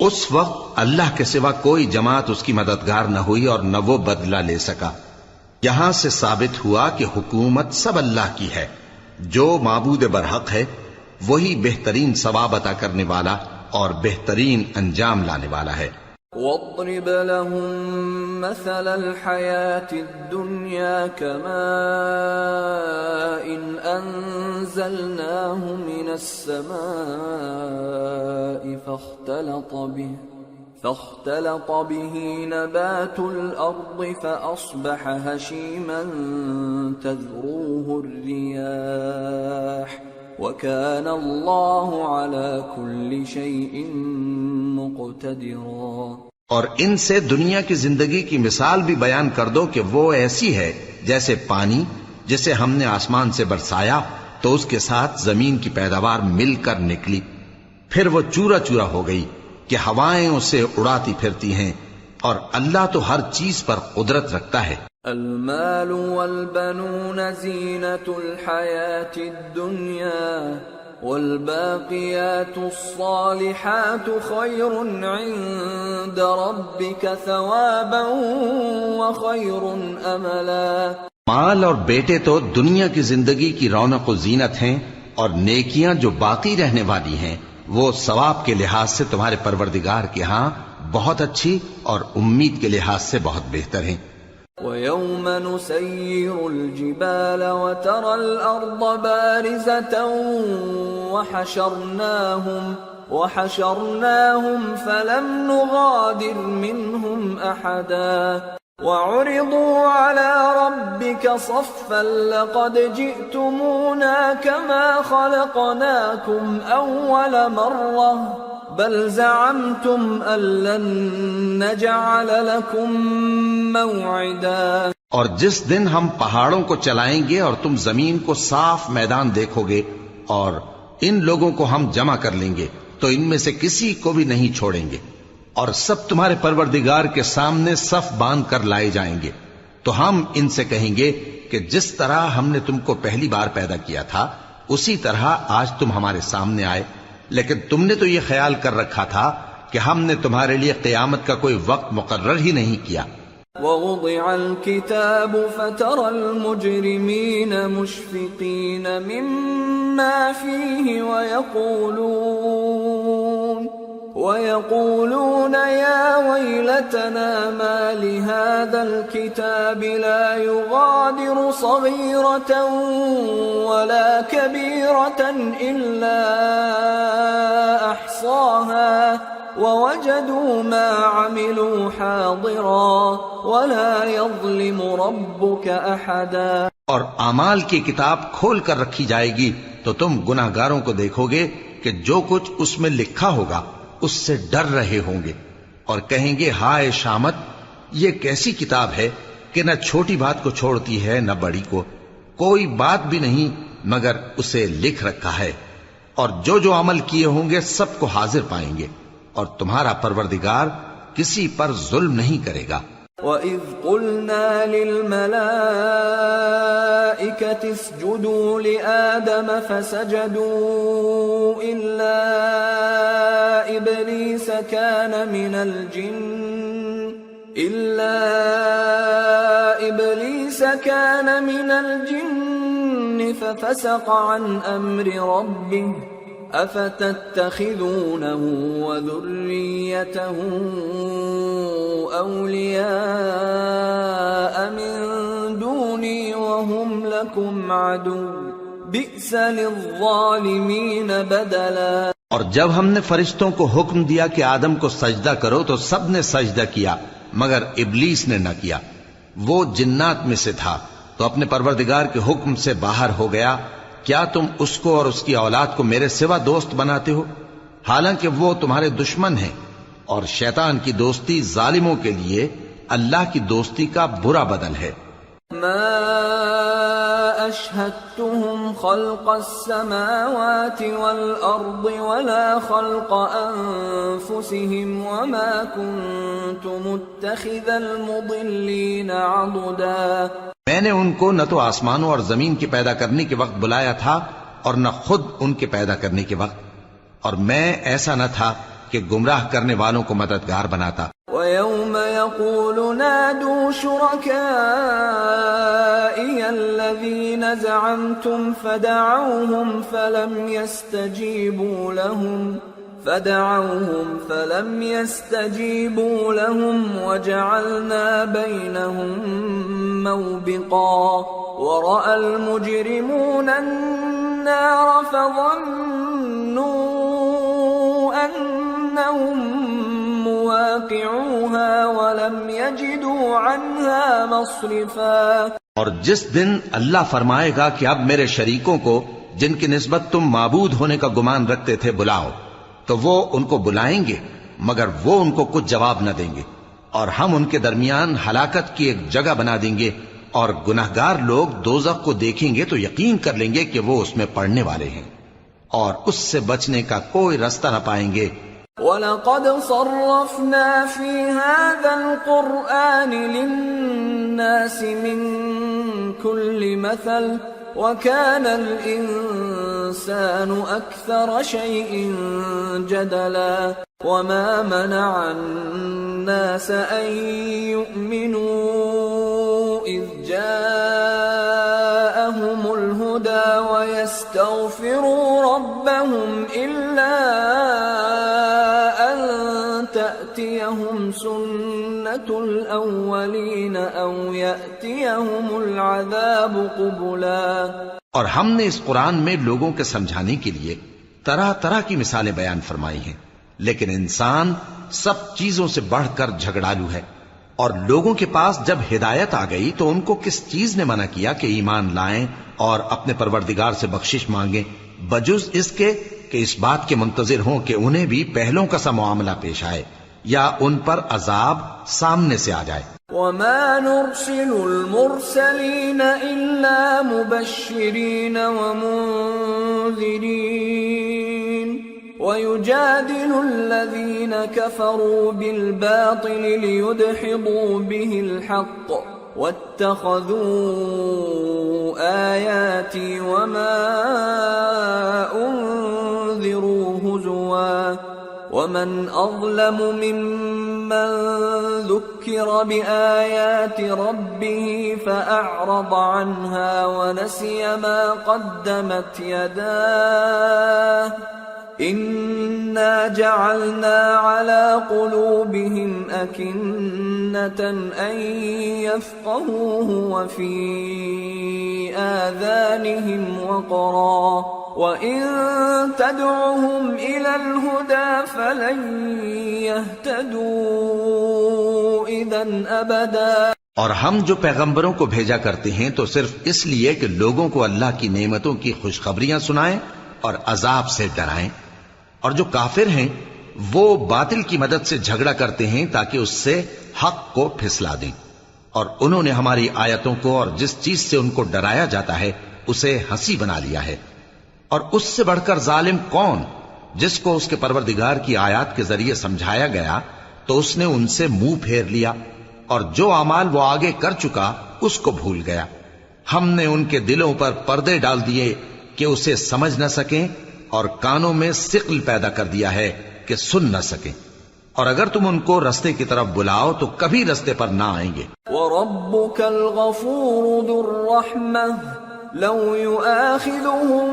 اس وقت اللہ کے سوا کوئی جماعت اس کی مددگار نہ ہوئی اور نہ وہ بدلہ لے سکا۔ یہاں سے ثابت ہوا کہ حکومت سب اللہ کی ہے، جو معبود برحق ہے وہی بہترین ثواب عطا کرنے والا اور بہترین انجام لانے والا ہے۔ وَاضْرِبْ لَهُم مَّثَلَ الْحَيَاةِ الدُّنْيَا كَمَاءٍ أَنزَلْنَاهُ مِنَ السَّمَاءِ فاختلط به نبات الأرض فأصبح هشيما تذروه الرياح وكان الله على كل شيء مقتدرا۔ اور ان سے دنیا کی زندگی کی مثال بھی بیان کر دو کہ وہ ایسی ہے جیسے پانی جسے ہم نے آسمان سے برسایا تو اس کے ساتھ زمین کی پیداوار مل کر نکلی، پھر وہ چورا چورا ہو گئی کہ ہوائیں اسے اڑاتی پھرتی ہیں، اور اللہ تو ہر چیز پر قدرت رکھتا ہے۔ المال والبنون زینة الحیاة الدنیا والباقیات الصالحات خیر عند ربک ثوابا وخیر املا۔ مال اور بیٹے تو دنیا کی زندگی کی رونق و زینت ہیں، اور نیکیاں جو باقی رہنے والی ہیں وہ ثواب کے لحاظ سے تمہارے پروردگار کے ہاں بہت اچھی اور امید کے لحاظ سے بہت بہتر ہیں۔ وَيَوْمَ نُسَيِّرُ الْجِبَالَ وَتَرَى الْأَرْضَ بَارِزَةً وَحَشَرْنَاهُمْ فَلَمْ نُغَادِرْ مِنْهُمْ أَحَدًا وَعُرِضُوا عَلَى رَبِّكَ صَفًّا لَقَدْ جِئْتُمُونَا كَمَا خَلَقْنَاكُمْ أَوَّلَ مَرَّةٍ بَلْ زَعَمْتُمْ أَن لَّن نَّجْعَلَ لَكُم مَّوْعِدًا۔ اور جس دن ہم پہاڑوں کو چلائیں گے اور تم زمین کو صاف میدان دیکھو گے اور ان لوگوں کو ہم جمع کر لیں گے تو ان میں سے کسی کو بھی نہیں چھوڑیں گے، اور سب تمہارے پروردگار کے سامنے صف باندھ کر لائے جائیں گے۔ تو ہم ان سے کہیں گے کہ جس طرح ہم نے تم کو پہلی بار پیدا کیا تھا اسی طرح آج تم ہمارے سامنے آئے، لیکن تم نے تو یہ خیال کر رکھا تھا کہ ہم نے تمہارے لیے قیامت کا کوئی وقت مقرر ہی نہیں کیا۔ وَوُضِعَ الْكِتَابُ فَتَرَى الْمُجْرِمِينَ مُشْفِقِينَ مِمَّا فِيهِ وَيَقُولُونَ يَا وَيْلَتَنَا مَا لِهَذَا الْكِتَابِ لَا يُغَادِرُ صَغِيرَةً وَلَا كَبِيرَةً إِلَّا أَحْصَاهَا وَوَجَدُوا مَا عَمِلُوا حَاضِرًا وَلَا يَظْلِمُ رَبُّكَ أَحَدًا۔ اور اعمال کی کتاب کھول کر رکھی جائے گی تو تم گناہگاروں کو دیکھو گے کہ جو کچھ اس میں لکھا ہوگا اس سے ڈر رہے ہوں گے اور کہیں گے ہائے شامت، یہ کیسی کتاب ہے کہ نہ چھوٹی بات کو چھوڑتی ہے نہ بڑی کو، کوئی بات بھی نہیں مگر اسے لکھ رکھا ہے، اور جو جو عمل کیے ہوں گے سب کو حاضر پائیں گے، اور تمہارا پروردگار کسی پر ظلم نہیں کرے گا۔ وَإِذْ قُلْنَا لِلْمَلَائِكَةِ اسْجُدُوا لِآدَمَ فَسَجَدُوا إِلَّا إِبْلِيسَ كَانَ مِنَ الْجِنِّ فَفَسَقَ عَنْ أَمْرِ رَبِّهِ أَفَتَتَّخِذُونَهُ وَذُرِّيَّتَهُ أَوْلِيَاءَ مِن دُونِي وَهُمْ لَكُمْ عَدُوٌّ بِئْسَ لِلظَّالِمِينَ بَدَلًا۔ اور جب ہم نے فرشتوں کو حکم دیا کہ آدم کو سجدہ کرو تو سب نے سجدہ کیا مگر ابلیس نے نہ کیا، وہ جنات میں سے تھا تو اپنے پروردگار کے حکم سے باہر ہو گیا۔ کیا تم اس کو اور اس کی اولاد کو میرے سوا دوست بناتے ہو، حالانکہ وہ تمہارے دشمن ہیں، اور شیطان کی دوستی ظالموں کے لیے اللہ کی دوستی کا برا بدل ہے۔ ما أشهدتهم خلق السماوات والأرض ولا خلق أنفسهم وما كنت متخذ المضلين عضدا۔ میں نے ان کو نہ تو آسمانوں اور زمین کے پیدا کرنے کے وقت بلایا تھا اور نہ خود ان کے پیدا کرنے کے وقت، اور میں ایسا نہ تھا کہ گمراہ کرنے والوں کو مددگار بناتا۔ وَيَوْمَ يَقُولُ نَادُوا شُرَكَائِيَ الَّذِينَ زَعَمْتُمْ فَدَعَوْهُمْ فَلَمْ يَسْتَجِيبُوا لَهُمْ وَجَعَلْنَا بَيْنَهُمْ مَوْبِقًا وَرَأَى الْمُجْرِمُونَ النَّارَ فَظَنُّوا أَنَّهُمْ مواقعوها ولم يجدوا عنها مصرفا۔ اور جس دن اللہ فرمائے گا کہ اب میرے شریکوں کو جن کی نسبت تم معبود ہونے کا گمان رکھتے تھے بلاؤ، تو وہ ان کو بلائیں گے مگر وہ ان کو کچھ جواب نہ دیں گے، اور ہم ان کے درمیان ہلاکت کی ایک جگہ بنا دیں گے، اور گناہگار لوگ دوزخ کو دیکھیں گے تو یقین کر لیں گے کہ وہ اس میں پڑنے والے ہیں، اور اس سے بچنے کا کوئی رستہ نہ پائیں گے۔ وَلَقَدْ صَرَّفْنَا فِي هَذَا الْقُرْآنِ لِلنَّاسِ مِنْ كُلِّ مَثَلٍ وَكَانَ الْإِنسَانُ أَكْثَرَ شَيْءٍ جَدَلًا وَمَا مَنَعَ النَّاسَ أَن يُؤْمِنُوا إِذْ جَاءَهُمُ الْهُدَى وَيَسْتَغْفِرُوا رَبَّهُمْ إِلَّا تأتيهم سنة الأولين أو يأتيهم العذاب قبلا۔ اور ہم نے اس قرآن میں لوگوں کے سمجھانے کے لیے طرح طرح کی مثالیں بیان فرمائی ہیں، لیکن انسان سب چیزوں سے بڑھ کر جھگڑالو ہے، اور لوگوں کے پاس جب ہدایت آ گئی تو ان کو کس چیز نے منع کیا کہ ایمان لائیں اور اپنے پروردگار سے بخشش مانگیں، بجز اس کے کہ اس بات کے منتظر ہوں کہ انہیں بھی پہلوں کا سا معاملہ پیش آئے یا ان پر عذاب سامنے سے آ جائے۔ وما نرسل المرسلين إلا مبشرين ومنذرين ويجادل الذين كفروا بالباطل ليدحضوا به الحق واتخذوا آياتي وما أنذروا هزوا ومن أظلم ممن ذكر بآيات ربه فأعرض عنها ونسي ما قدمت يداه إنا جعلنا على قلوبهم أكنة أن يفقهوه وفي آذانهم وقرا وإن تدعهم إلى الهدى فلن يهتدوا إذا أبدا۔ اور ہم جو پیغمبروں کو بھیجا کرتے ہیں تو صرف اس لیے کہ لوگوں کو اللہ کی نعمتوں کی خوشخبریاں سنائیں اور عذاب سے ڈرائیں، اور جو کافر ہیں وہ باطل کی مدد سے جھگڑا کرتے ہیں تاکہ اس سے حق کو پھسلا دیں، اور انہوں نے ہماری آیتوں کو اور جس چیز سے ان کو ڈرایا جاتا ہے اسے ہنسی بنا لیا ہے۔ اور اس سے بڑھ کر ظالم کون، جس کو اس کے پروردگار کی آیات کے ذریعے سمجھایا گیا تو اس نے ان سے منہ پھیر لیا، اور جو اعمال وہ آگے کر چکا اس کو بھول گیا۔ ہم نے ان کے دلوں پر پردے ڈال دیے کہ اسے سمجھ نہ سکیں، اور کانوں میں ثقل پیدا کر دیا ہے کہ سن نہ سکیں، اور اگر تم ان کو رستے کی طرف بلاؤ تو کبھی رستے پر نہ آئیں گے۔ وَرَبُّكَ الْغَفُورُ ذُو الرَّحْمَةِ لَوْ يُؤَاخِذُهُم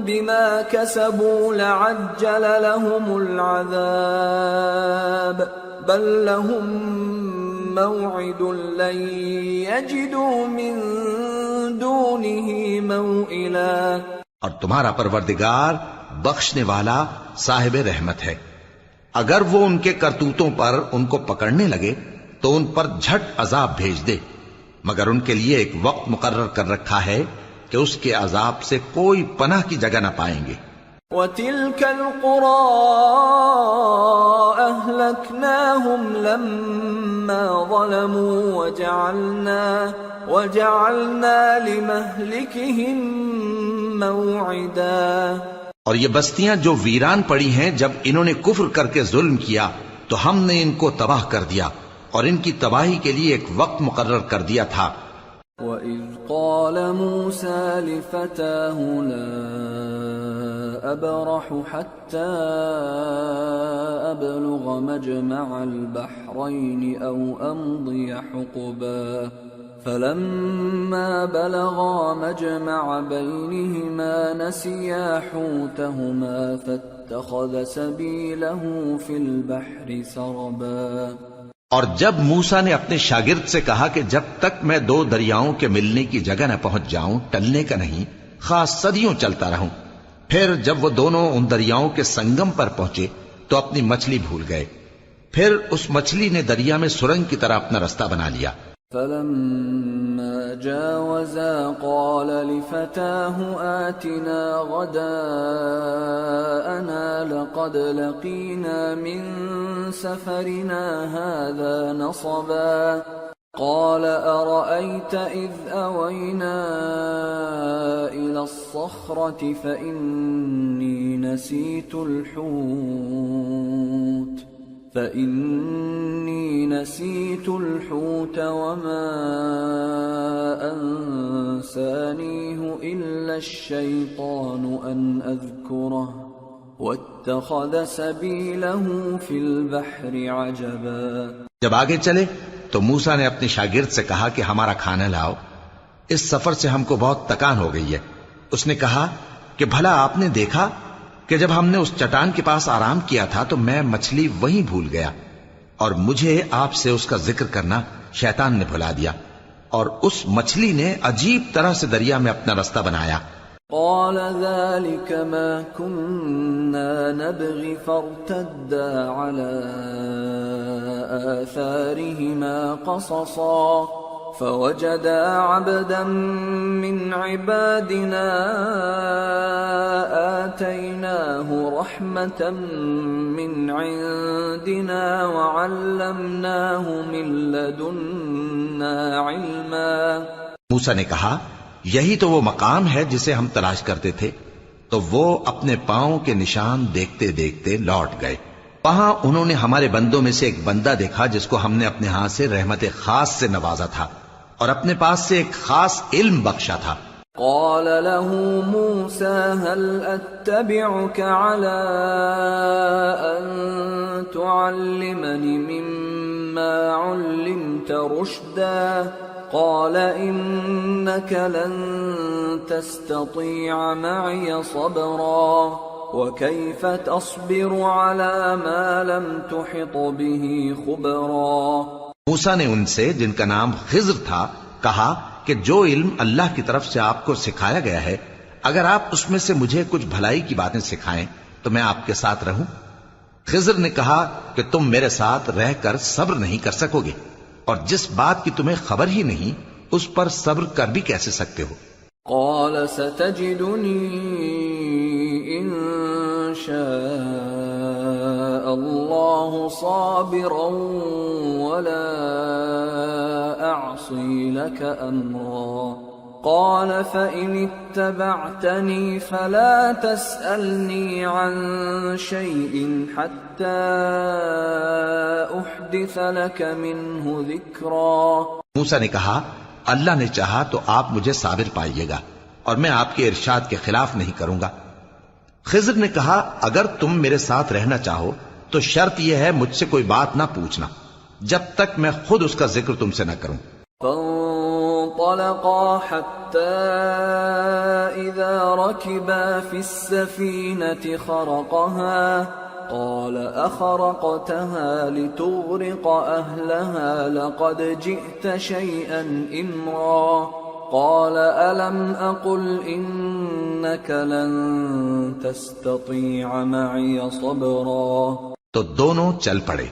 بِمَا كَسَبُوا لَعَجَّلَ لَهُمُ الْعَذَابَ بَل لَّهُم مَّوْعِدٌ لَّن يَجِدُوا مِن دُونِهِ مَوْئِلًا۔ اور تمہارا پروردگار بخشنے والا صاحب رحمت ہے، اگر وہ ان کے کرتوتوں پر ان کو پکڑنے لگے تو ان پر جھٹ عذاب بھیج دے، مگر ان کے لیے ایک وقت مقرر کر رکھا ہے کہ اس کے عذاب سے کوئی پناہ کی جگہ نہ پائیں گے۔ وَتِلْكَ الْقُرَىٰ أَهْلَكْنَاهُمْ لَمَّا ظَلَمُوا وَجَعَلْنَا لِمَهْلِكِهِمْ موعدا۔ اور یہ بستیاں جو ویران پڑی ہیں جب انہوں نے کفر کر کے ظلم کیا تو ہم نے ان کو تباہ کر دیا، اور ان کی تباہی کے لیے ایک وقت مقرر کر دیا تھا۔ وَإِذْ قَالَ مُوسَى لِفَتَاهُ لَا أَبْرَحُ حَتَّى أَبْلُغَ مَجْمَعَ الْبَحْرَيْنِ أَوْ أَمْضِيَ حُقُبًا فَلَمَّا بَلَغَا مَجْمَعَ بَيْنِهِمَا نَسِيَا حُوتَهُمَا فَاتَّخَذَ سَبِيلَهُ فِي الْبَحْرِ سَرَبًا۔ اور جب موسیٰ نے اپنے شاگرد سے کہا کہ جب تک میں دو دریاؤں کے ملنے کی جگہ نہ پہنچ جاؤں ٹلنے کا نہیں، خاص صدیوں چلتا رہوں، پھر جب وہ دونوں ان دریاؤں کے سنگم پر پہنچے تو اپنی مچھلی بھول گئے، پھر اس مچھلی نے دریا میں سرنگ کی طرح اپنا رستہ بنا لیا۔ فَلَمَّا جَاوَزَا قَالَ لِفَتَاهُ آتِنَا غَدَاءَنَا لَقَدْ لَقِينَا مِن سَفَرِنَا هَذَا نَصَبًا قَالَ أَرَأَيْتَ إِذْ أَوَيْنَا إِلَى الصَّخْرَةِ فَإِنِّي نسيت الحوت وما أنسانيه إلا الشيطان أن أذكره واتخذ سبيله في البحر عجبا۔ جب آگے چلے تو موسیٰ نے اپنے شاگرد سے کہا کہ ہمارا کھانا لاؤ، اس سفر سے ہم کو بہت تکان ہو گئی ہے۔ اس نے کہا کہ بھلا آپ نے دیکھا کہ جب ہم نے اس چٹان کے پاس آرام کیا تھا تو میں مچھلی وہیں بھول گیا، اور مجھے آپ سے اس کا ذکر کرنا شیطان نے بھلا دیا، اور اس مچھلی نے عجیب طرح سے دریا میں اپنا رستہ بنایا۔ قال ذلك ما كنا نبغي فارتدا على آثارهما قصصا فوجدا عبدا من عبادنا آتيناه رحمة من عندنا وعلمناه من لدنا علما۔ موسیٰ نے کہا یہی تو وہ مقام ہے جسے ہم تلاش کرتے تھے، تو وہ اپنے پاؤں کے نشان دیکھتے دیکھتے لوٹ گئے۔ وہاں انہوں نے ہمارے بندوں میں سے ایک بندہ دیکھا جس کو ہم نے اپنے ہاتھ سے رحمت خاص سے نوازا تھا اور اپنے پاس سے ایک خاص علم بخشا تھا۔ قال له موسى هل أتبعك على أن تعلمني مما علمت رشدا قال إنك لن تستطيع معي صبرا وكيف تصبر على ما لم تحط به خبرا۔ موسیٰ نے ان سے جن کا نام خضر تھا کہا کہ جو علم اللہ کی طرف سے آپ کو سکھایا گیا ہے، اگر آپ اس میں سے مجھے کچھ بھلائی کی باتیں سکھائیں تو میں آپ کے ساتھ رہوں۔ خضر نے کہا کہ تم میرے ساتھ رہ کر صبر نہیں کر سکو گے، اور جس بات کی تمہیں خبر ہی نہیں اس پر صبر کر بھی کیسے سکتے ہو؟ قال ستجدني إن شاء الله صابرا ولا أعصي لك أمرا قال فإن اتبعتني فلا تسألني عن شيء حتى أحدث لك منه ذكرا۔ موسیٰ نے کہا اللہ نے چاہا تو آپ مجھے صابر پائیے گا اور میں آپ کے ارشاد کے خلاف نہیں کروں گا۔ خضر نے کہا اگر تم میرے ساتھ رہنا چاہو تو شرط یہ ہے مجھ سے کوئی بات نہ پوچھنا جب تک میں خود اس کا ذکر تم سے نہ کروں۔ فانطلقا حتى إذا ركبا في السفينة خرقها قال أخرقتها لتغرق أهلها لقد جئت شيئا إمرا قال ألم أقل إنك لن تستطيع معي صبرا۔ تو دونوں چل پڑے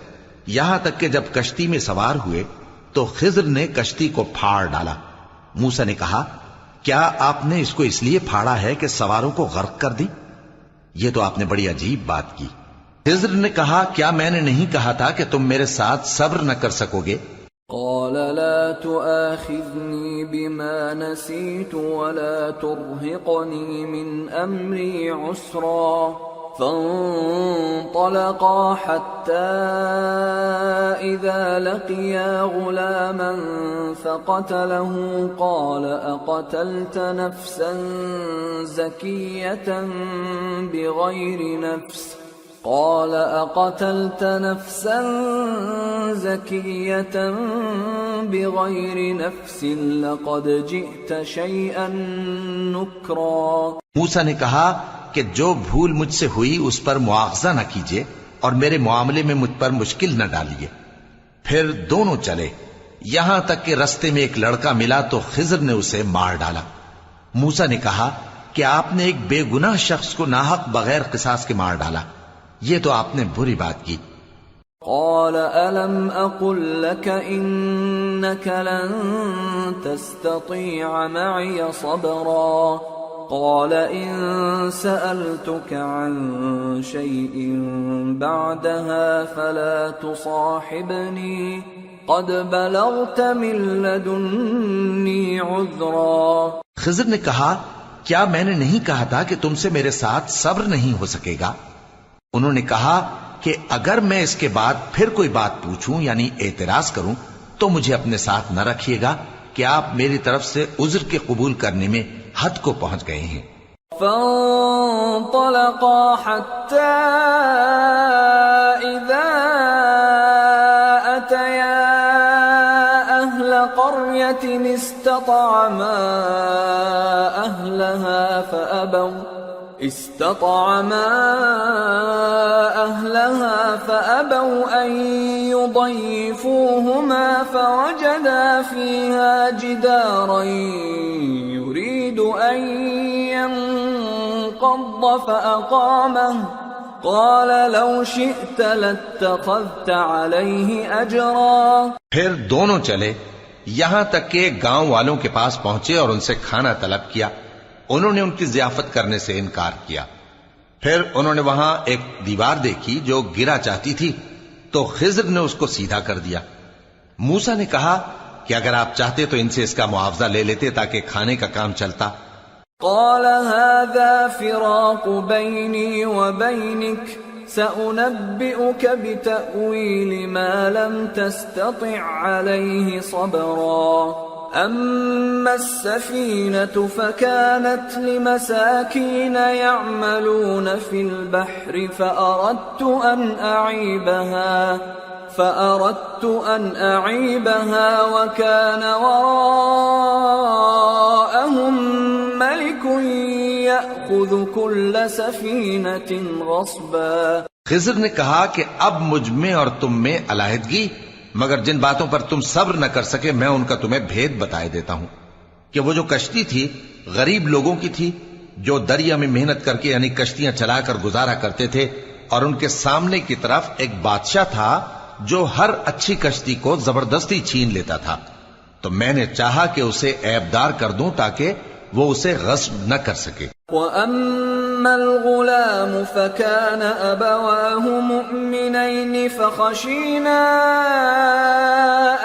یہاں تک کہ جب کشتی میں سوار ہوئے تو خضر نے کشتی کو پھاڑ ڈالا۔ موسیٰ نے کہا کیا آپ نے اس کو اس لیے پھاڑا ہے کہ سواروں کو غرق کر دی؟ یہ تو آپ نے بڑی عجیب بات کی۔ خضر نے کہا کیا میں نے نہیں کہا تھا کہ تم میرے ساتھ صبر نہ کر سکو گے؟ قال لا تؤاخذني بما نسيت ولا ترهقني من أمري عسرا فانطلقا حتى إذا لقيا غلاما فقتله قال أقتلت نفسا زكية بغير نفس قال أقتلت نفسا زكية بغير نفس لقد جئت شيئا نكرا۔ موسیٰ نے کہا کہ جو بھول مجھ سے ہوئی اس پر مواخذہ نہ کیجیے اور میرے معاملے میں مجھ پر مشکل نہ ڈالیے۔ پھر دونوں چلے یہاں تک کہ رستے میں ایک لڑکا ملا تو خضر نے اسے مار ڈالا۔ موسیٰ نے کہا کہ آپ نے ایک بے گناہ شخص کو ناحق بغیر قصاص کے مار ڈالا، یہ تو آپ نے بری بات کی۔ قال ألم أقل لك إنك لن تستطيع معي صبرا قال إن سألتك عن شيء بعدها فلا تصاحبني قد بلغت من لدني عذرا۔ خضر نے کہا کیا میں نے نہیں کہا تھا کہ تم سے میرے ساتھ صبر نہیں ہو سکے گا؟ انہوں نے کہا کہ اگر میں اس کے بعد پھر کوئی بات پوچھوں یعنی اعتراض کروں تو مجھے اپنے ساتھ نہ رکھیے گا کہ آپ میری طرف سے عذر کے قبول کرنے میں حد کو پہنچ گئے ہیں۔ فانطلقا حتى إذا أتيا أهل قرية استطعما أهلها استطعما أهلها فأبوا أن يضيفوهما فوجدا فيها جدارا يريد أن ينقض فأقامه قال لو شئت لاتخذت عليه أجرا. پھر دونوں چلے یہاں تک کہ گاؤں والوں کے پاس پہنچے اور ان سے کھانا طلب کیا. انہوں نے ان کی ضیافت کرنے سے انکار کیا. پھر انہوں نے وہاں ایک دیوار دیکھی جو گرا چاہتی تھی تو خضر نے اس کو سیدھا کر دیا. موسیٰ نے کہا کہ اگر آپ چاہتے تو ان سے اس کا معاوضہ لے لیتے تاکہ کھانے کا کام چلتا. قال هذا فراق بيني وبينك سأنبئك بتأويل ما لم تستطع عليه صبرا. أما السفينة فكانت لمساكين يعملون في البحر فأردت أن أعيبها وكان وراءهم ملك يأخذ كل سفينة غصبا. خضر نے کہا کہ اب مجھ میں اور تم میں علیحدگی، مگر جن باتوں پر تم صبر نہ کر سکے میں ان کا تمہیں بھید بتائے دیتا ہوں کہ وہ جو کشتی تھی غریب لوگوں کی تھی جو دریا میں محنت کر کے یعنی کشتیاں چلا کر گزارا کرتے تھے، اور ان کے سامنے کی طرف ایک بادشاہ تھا جو ہر اچھی کشتی کو زبردستی چھین لیتا تھا. تو میں نے چاہا کہ اسے عیبدار کر دوں تاکہ وہ اسے غصب نہ کر سکے. وَأَمَّا الْغُلَامُ فَكَانَ أَبَوَاهُ مُؤْمِنَيْنِ فَخَشِينَا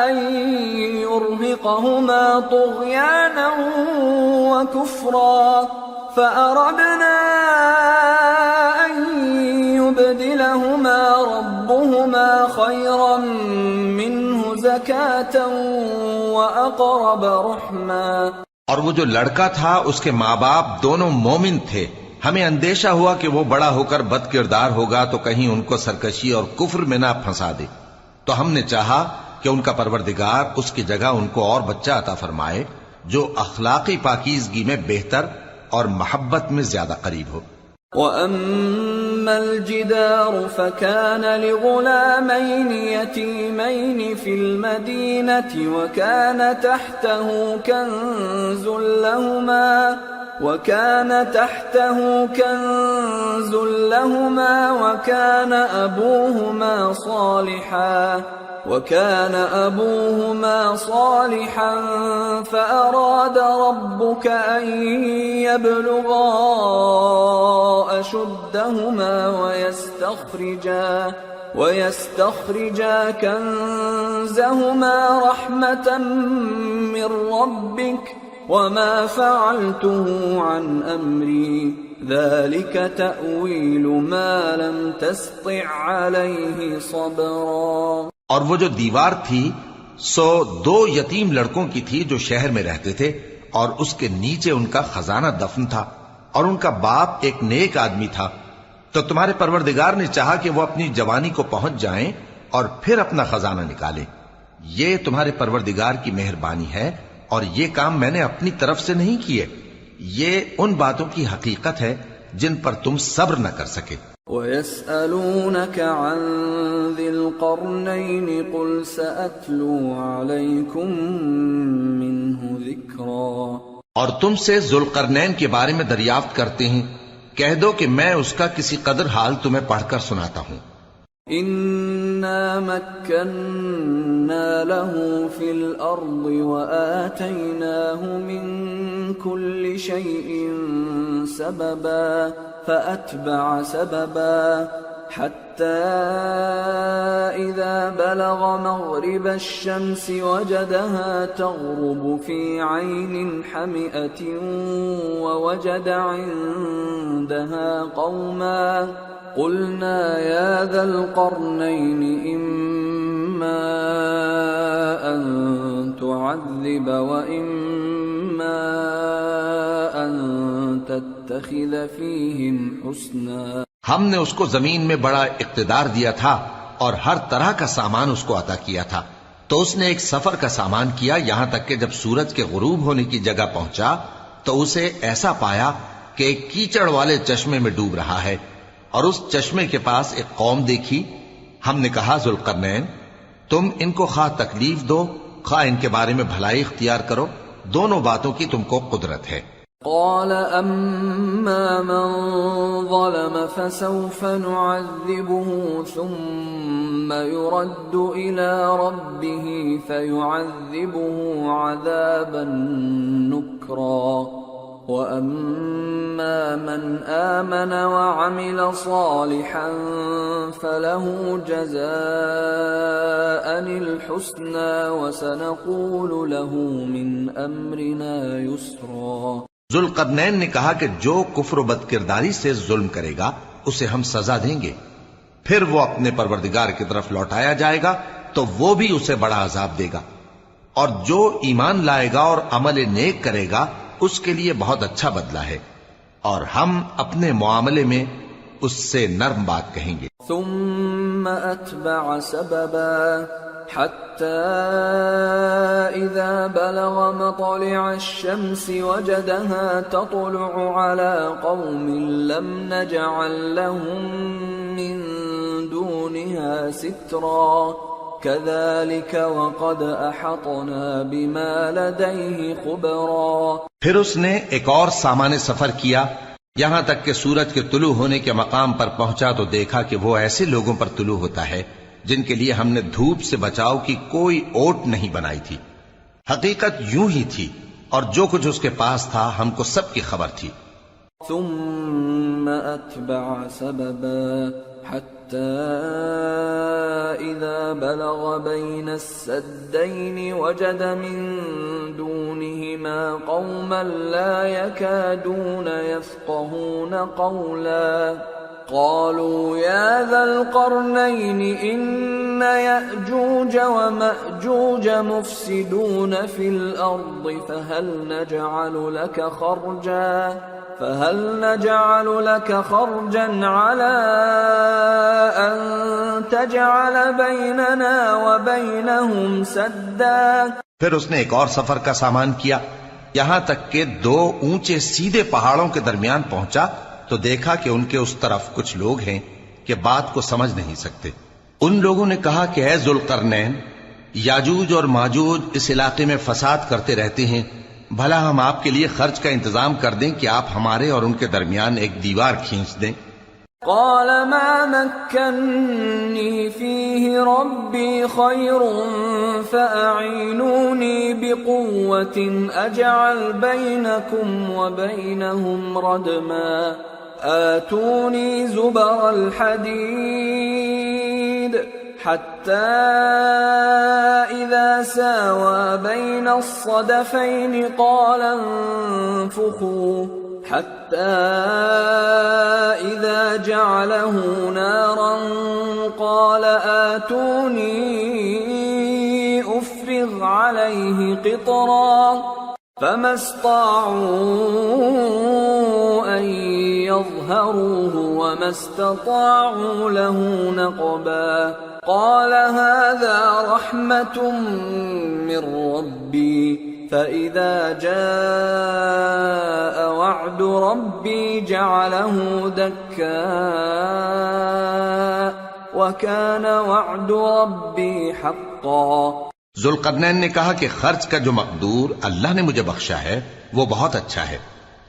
أَن يُرْهِقَهُمَا طُغْيَانًا وَكُفْرًا فَأَرَدْنَا أَن يُبْدِلَهُمَا رَبُّهُمَا خَيْرًا مِّنْهُ زَكَاةً وَأَقْرَبَ رَحْمًا. اور وہ جو لڑکا تھا اس کے ماں باپ دونوں مومن تھے. ہمیں اندیشہ ہوا کہ وہ بڑا ہو کر بد کردار ہوگا تو کہیں ان کو سرکشی اور کفر میں نہ پھنسا دے. تو ہم نے چاہا کہ ان کا پروردگار اس کی جگہ ان کو اور بچہ عطا فرمائے جو اخلاقی پاکیزگی میں بہتر اور محبت میں زیادہ قریب ہو. وَأَمَّا الْجِدَارُ فَكَانَ لِغُلَامَيْنِ يَتِيمَيْنِ فِي الْمَدِينَةِ وَكَانَ تَحْتَهُ كَنْزٌ لَهُمَا وَكَانَ أَبُوهُمَا صَالِحًا فَأَرَادَ رَبُّكَ أَن يَبْلُغَا أَشُدَّهُمَا وَيَسْتَخْرِجَا كَنزَهُمَا رَحْمَةً مِّن رَّبِّكَ وَمَا فَعَلْتُهُ عَنْ أَمْرِي ذَلِكَ تَأْوِيلُ مَا لَمْ تَسْطِع عَلَيْهِ صَبْرًا. اور وہ جو دیوار تھی سو دو یتیم لڑکوں کی تھی جو شہر میں رہتے تھے، اور اس کے نیچے ان کا خزانہ دفن تھا، اور ان کا باپ ایک نیک آدمی تھا. تو تمہارے پروردگار نے چاہا کہ وہ اپنی جوانی کو پہنچ جائیں اور پھر اپنا خزانہ نکالے. یہ تمہارے پروردگار کی مہربانی ہے، اور یہ کام میں نے اپنی طرف سے نہیں کیے. یہ ان باتوں کی حقیقت ہے جن پر تم صبر نہ کر سکے. وَيَسْأَلُونَكَ عَنْ ذِي الْقَرْنَيْنِ قُلْ سَأَتْلُو عَلَيْكُمْ مِنْهُ ذِكْرًا. اور تم سے ذوالقرنین کے بارے میں دریافت کرتے ہیں، کہہ دو کہ میں اس کا کسی قدر حال تمہیں پڑھ کر سناتا ہوں. إِنَّا مَكَّنَّا لَهُ فِي الْأَرْضِ وَآتَيْنَاهُ مِنْ كُلِّ شَيْءٍ سَبَبًا فَأَتْبَعَ سَبَبًا حَتَّى إِذَا بَلَغَ مَغْرِبَ الشَّمْسِ وَجَدَهَا تَغْرُبُ فِي عَيْنٍ حَمِئَةٍ وَوَجَدَ عِندَهَا قَوْمًا قُلْنَا يَا ذَا الْقَرْنَيْنِ إِمَّا أَن تُعَذِّبَ وَإِمَّا أَن تَتَّخِذَ فِيهِمْ حُسْنًا. ہم نے اس کو زمین میں بڑا اقتدار دیا تھا اور ہر طرح کا سامان اس کو عطا کیا تھا. تو اس نے ایک سفر کا سامان کیا یہاں تک کہ جب سورج کے غروب ہونے کی جگہ پہنچا تو اسے ایسا پایا کہ ایک کیچڑ والے چشمے میں ڈوب رہا ہے اور اس چشمے کے پاس ایک قوم دیکھی. ہم نے کہا ذوالقرنین تم ان کو خواہ تکلیف دو خواہ ان کے بارے میں بھلائی اختیار کرو، دونوں باتوں کی تم کو قدرت ہے. قال أما من ظلم فسوف نعذبه ثم يرد إلى ربه فيعذبه عذابا نكرا وأما من آمن وعمل صالحا فله جزاء الحسنى وسنقول له من أمرنا يسرا. ذوالقرنین نے کہا کہ جو کفر و بد کرداری سے ظلم کرے گا اسے ہم سزا دیں گے، پھر وہ اپنے پروردگار کی طرف لوٹایا جائے گا تو وہ بھی اسے بڑا عذاب دے گا، اور جو ایمان لائے گا اور عمل نیک کرے گا اس کے لیے بہت اچھا بدلہ ہے، اور ہم اپنے معاملے میں اس سے نرم بات کہیں گے. ثم أتبع سببا حتى إذا بلغ مطلع الشمس وجدها تطلع على قوم لم نجعل لهم من دونها سترا كذلك وقد أحطنا بما لديه خبرا. پھر اس نے ایک اور سامان سفر کیا یہاں تک کہ سورج کے طلوع ہونے کے مقام پر پہنچا تو دیکھا کہ وہ ایسے لوگوں پر طلوع ہوتا ہے جن کے لیے ہم نے دھوپ سے بچاؤ کی کوئی اوٹ نہیں بنائی تھی. حقیقت یوں ہی تھی اور جو کچھ اس کے پاس تھا ہم کو سب کی خبر تھی. ثم أتبع سببا حتى إذا بلغ بين السدين وجد من دونهما قوما لا يكادون يفقهون قولا قالوا يا ذا القرنين إن يأجوج ومأجوج مفسدون في الأرض فهل نجعل لك خرجا على أن تجعل بيننا وبينهم سدا. پھر اس نے ایک اور سفر کا سامان کیا یہاں تک کہ دو اونچے سیدھے پہاڑوں کے درمیان پہنچا تو دیکھا کہ ان کے اس طرف کچھ لوگ ہیں کہ بات کو سمجھ نہیں سکتے. ان لوگوں نے کہا کہ اے ذوالقرنین یاجوج اور ماجوج اس علاقے میں فساد کرتے رہتے ہیں، بھلا ہم آپ کے لیے خرچ کا انتظام کر دیں کہ آپ ہمارے اور ان کے درمیان ایک دیوار کھینچ دیں. قال ما مكنني فيه ربي خير فأعينوني بقوة أجعل بينكم وبينهم ردما آتوني زبر الحديد حتى إذا ساوى بين الصدفين قال انفخوا حتى إذا جعله نارا قال آتوني أفرغ عليه قطرا فما استطاعوا أن يظهروه وما استطاعوا له نقبا. قال هذا رحمة من ربي فإذا جاء وعد ربي جعله دكا وكان وعد ربي حقا. ذوالقرنین نے کہا کہ خرچ کا جو مقدور اللہ نے مجھے بخشا ہے وہ بہت اچھا ہے،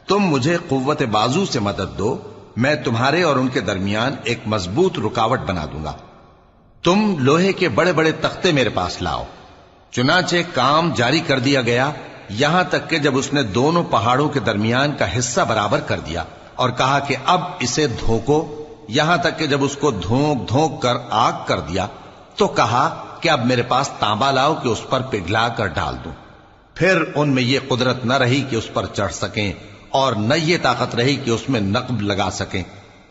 تم مجھے قوت بازو سے مدد دو، میں تمہارے اور ان کے درمیان ایک مضبوط رکاوٹ بنا دوں گا. تم لوہے کے بڑے بڑے تختے میرے پاس لاؤ. چنانچہ کام جاری کر دیا گیا یہاں تک کہ جب اس نے دونوں پہاڑوں کے درمیان کا حصہ برابر کر دیا اور کہا کہ اب اسے دھوکو، یہاں تک کہ جب اس کو دھونک دھونک کر آگ کر دیا تو کہا کہ اب میرے پاس تانبا لاؤ کہ اس پر پگھلا کر ڈال دوں. پھر ان میں یہ قدرت نہ رہی کہ اس پر چڑھ سکیں اور نہ یہ طاقت رہی کہ اس میں نقب لگا سکیں.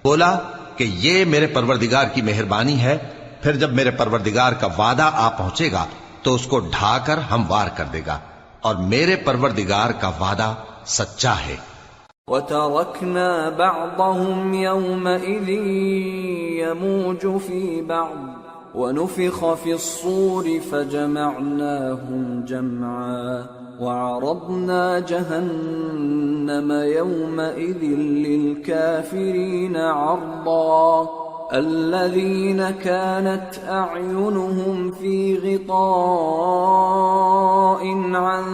بولا کہ یہ میرے پروردگار کی مہربانی ہے، پھر جب میرے پروردگار کا وعدہ آ پہنچے گا تو اس کو ڈھا کر ہموار کر دے گا، اور میرے پروردگار کا وعدہ سچا ہے. وَتَرَكْنَا بَعْضَهُمْ يَوْمَئِذٍ يَمُوجُ فِي بَعْضٍ وَنُفِخَ فِي الصُّورِ فَجَمَعْنَاهُمْ جَمْعًا وعرضنا جهنم يومئذ للكافرين عرضا الذين كانت أعينهم في غطاء عن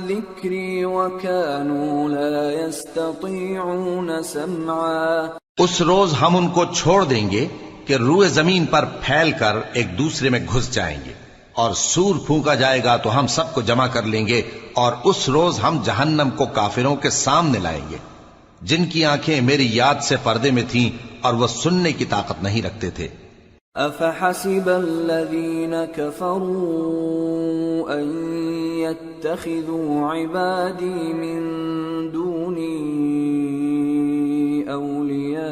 ذكري وكانوا لا يستطيعون سمعا. اس روز ہم ان کو چھوڑ دیں گے کہ روئے زمین پر پھیل کر ایک دوسرے میں گھس جائیں گے، اور سور پھونکا جائے گا تو ہم سب کو جمع کر لیں گے، اور اس روز ہم جہنم کو کافروں کے سامنے لائیں گے جن کی آنکھیں میری یاد سے پردے میں تھیں اور وہ سننے کی طاقت نہیں رکھتے تھے. أفحسب الذين كفروا أن يتخذوا عبادي من دوني أولياء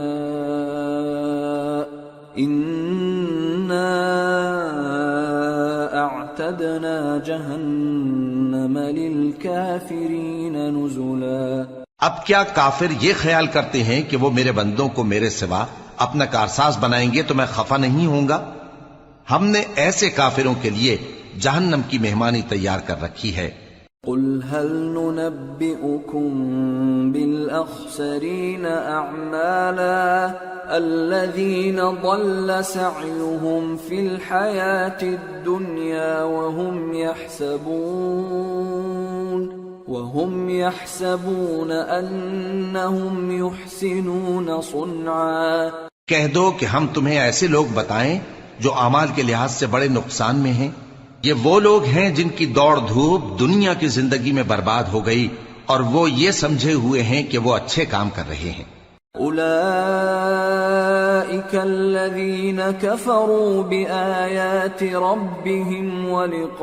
إنا أعتدنا جهنم للكافرين نزلا. اب کیا کافر یہ خیال کرتے ہیں کہ وہ میرے بندوں کو میرے سوا اپنا کارساز بنائیں گے تو میں خفا نہیں ہوں گا؟ ہم نے ایسے کافروں کے لیے جہنم کی مہمانی تیار کر رکھی ہے. قل هل ننبئكم بالأخسرين أعمالا الذين ضل سعيهم في الحياة الدنيا وهم يحسبون أنهم يحسنون صنعا. کہہ دو کہ ہم تمہیں ایسے لوگ بتائیں جو اعمال کے لحاظ سے بڑے نقصان میں ہیں. یہ وہ لوگ ہیں جن کی دوڑ دھوپ دنیا کی زندگی میں برباد ہو گئی اور وہ یہ سمجھے ہوئے ہیں کہ وہ اچھے کام کر رہے ہیں. أولئك الذين كفروا بآيات ربهم ولقائه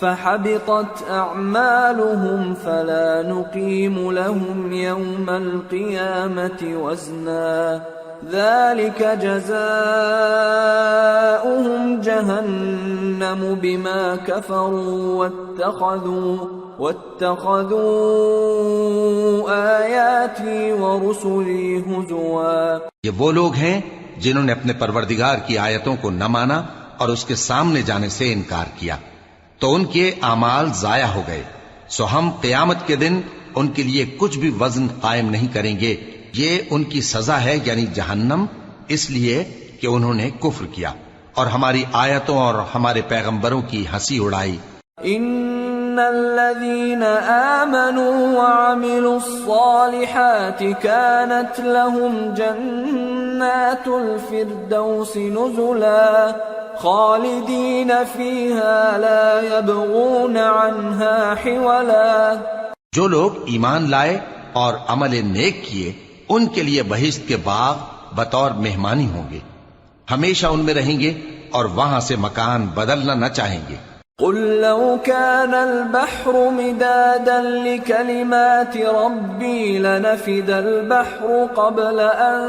فحبطت أعمالهم فلا نقيم لهم يوم القيامة وزنا ذلك جزاؤهم جهنم بما كفروا واتخذوا آياتي ورسلي هزوا. یہ وہ لوگ ہیں جنہوں نے اپنے پروردگار کی آیتوں کو نہ مانا اور اس کے سامنے جانے سے انکار کیا تو ان کے اعمال ضائع ہو گئے. سو ہم قیامت کے دن ان کے لیے کچھ بھی وزن قائم نہیں کریں گے. یہ ان کی سزا ہے یعنی جہنم، اس لیے کہ انہوں نے کفر کیا اور ہماری آیتوں اور ہمارے پیغمبروں کی ہنسی اڑائی. ان الذين آمنوا وعملوا الصالحات كانت لهم جنات الفردوس نزلا خالدين فيها لا يبغون عنها حولا. جو لوگ ایمان لائے اور عمل نیک کیے ان کے لیے بہشت کے باغ بطور مہمانی ہوں گے، ہمیشہ ان میں رہیں گے اور وہاں سے مکان بدلنا نہ چاہیں گے. قل لو كان البحر مدادا لكلمات ربي لنفد البحر قبل أن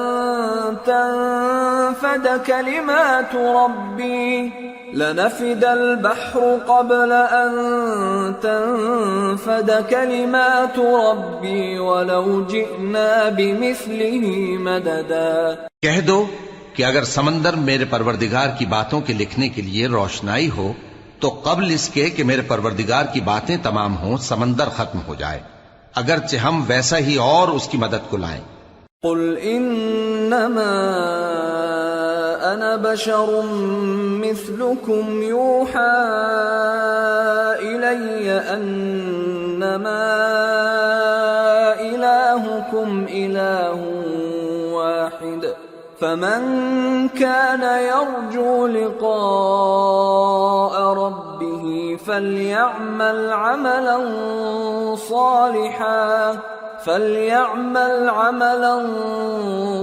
تنفد كلمات ربي ولو جئنا بمثله مددا. کہہ دو کہ اگر سمندر میرے پروردگار کی باتوں کے لکھنے کے لیے روشنائی ہو تو قبل اس کے کہ میرے پروردگار کی باتیں تمام ہوں سمندر ختم ہو جائے، اگرچہ ہم ویسا ہی اور اس کی مدد کو لائیں. قل انما انا بشر مثلكم يوحى الي انما الهكم اله واحد فمن كان يرجو لقاء ربه فليعمل عملا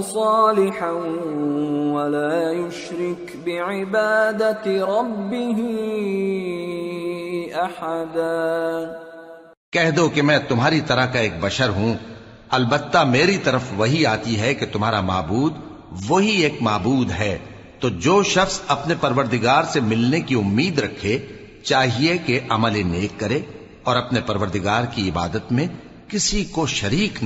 صالحا ولا يشرك بعبادة ربه أحدا. کہہ دو کہ میں تمہاری طرح کا ایک بشر ہوں، البتہ میری طرف وہی آتی ہے کہ تمہارا معبود وہی ایک معبود ہے. تو جو شخص اپنے پروردگار سے ملنے کی امید رکھے چاہیے کہ عمل نیک کرے اور اپنے پروردگار کی عبادت میں کسی کو شریک نہ